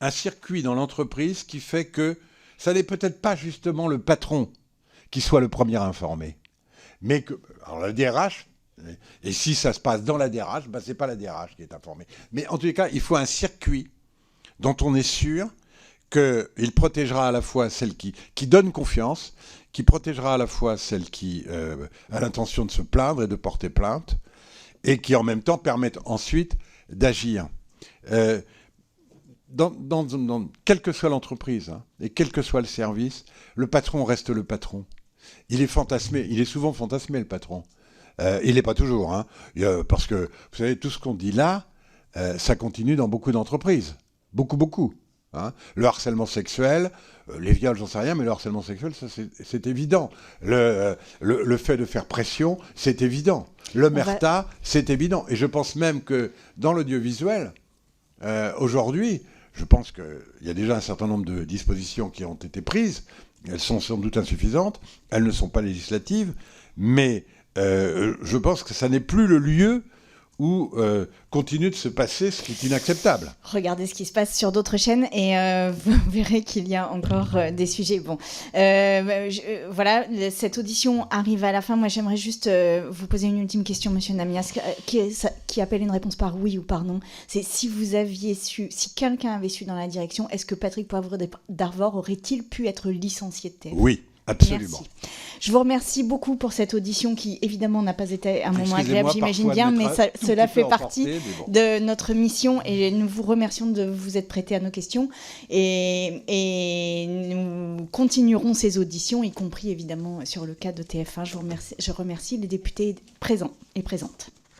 un circuit dans l'entreprise qui fait que ça n'est peut-être pas justement le patron qui soit le premier informé. Mais que, alors la DRH, et si ça se passe dans la DRH, ben c'est pas la DRH qui est informée. Mais en tous les cas, il faut un circuit dont on est sûr qu'il protégera à la fois celle qui donne confiance, qui protégera à la fois celle qui a l'intention de se plaindre et de porter plainte, et qui en même temps permettent ensuite d'agir. Quelle que soit l'entreprise, hein, et quel que soit le service, le patron reste le patron. Il est fantasmé, il est souvent fantasmé, le patron. Il n'est pas toujours, hein, parce que, vous savez, tout ce qu'on dit là, ça continue dans beaucoup d'entreprises. Beaucoup, beaucoup. Hein. Le harcèlement sexuel, les viols, j'en sais rien, mais le harcèlement sexuel, ça, c'est évident. Le fait de faire pression, c'est évident. L'omerta, c'est évident. Et je pense même que dans l'audiovisuel, aujourd'hui, je pense qu'il y a déjà un certain nombre de dispositions qui ont été prises. Elles sont sans doute insuffisantes, elles ne sont pas législatives, mais je pense que ça n'est plus le lieu où continue de se passer ce qui est inacceptable. Regardez ce qui se passe sur d'autres chaînes et vous verrez qu'il y a encore des sujets. Bon, voilà, cette audition arrive à la fin. Moi, j'aimerais juste vous poser une ultime question, Monsieur Namias, qui appelle une réponse par oui ou par non. C'est si vous aviez su, si quelqu'un avait su dans la direction, est-ce que Patrick Poivre d'Arvor aurait-il pu être licencié de TF1 ? Oui, Absolument. Merci. Je vous remercie beaucoup pour cette audition qui, évidemment, n'a pas été un moment agréable, Excusez-moi j'imagine parfois bien, de mais m'être un tout cela petit peu fait partie emporté, mais bon. de notre mission et nous vous remercions de vous être prêtés à nos questions et nous continuerons ces auditions, y compris évidemment sur le cas de TF1. Je remercie les députés présents et présentes.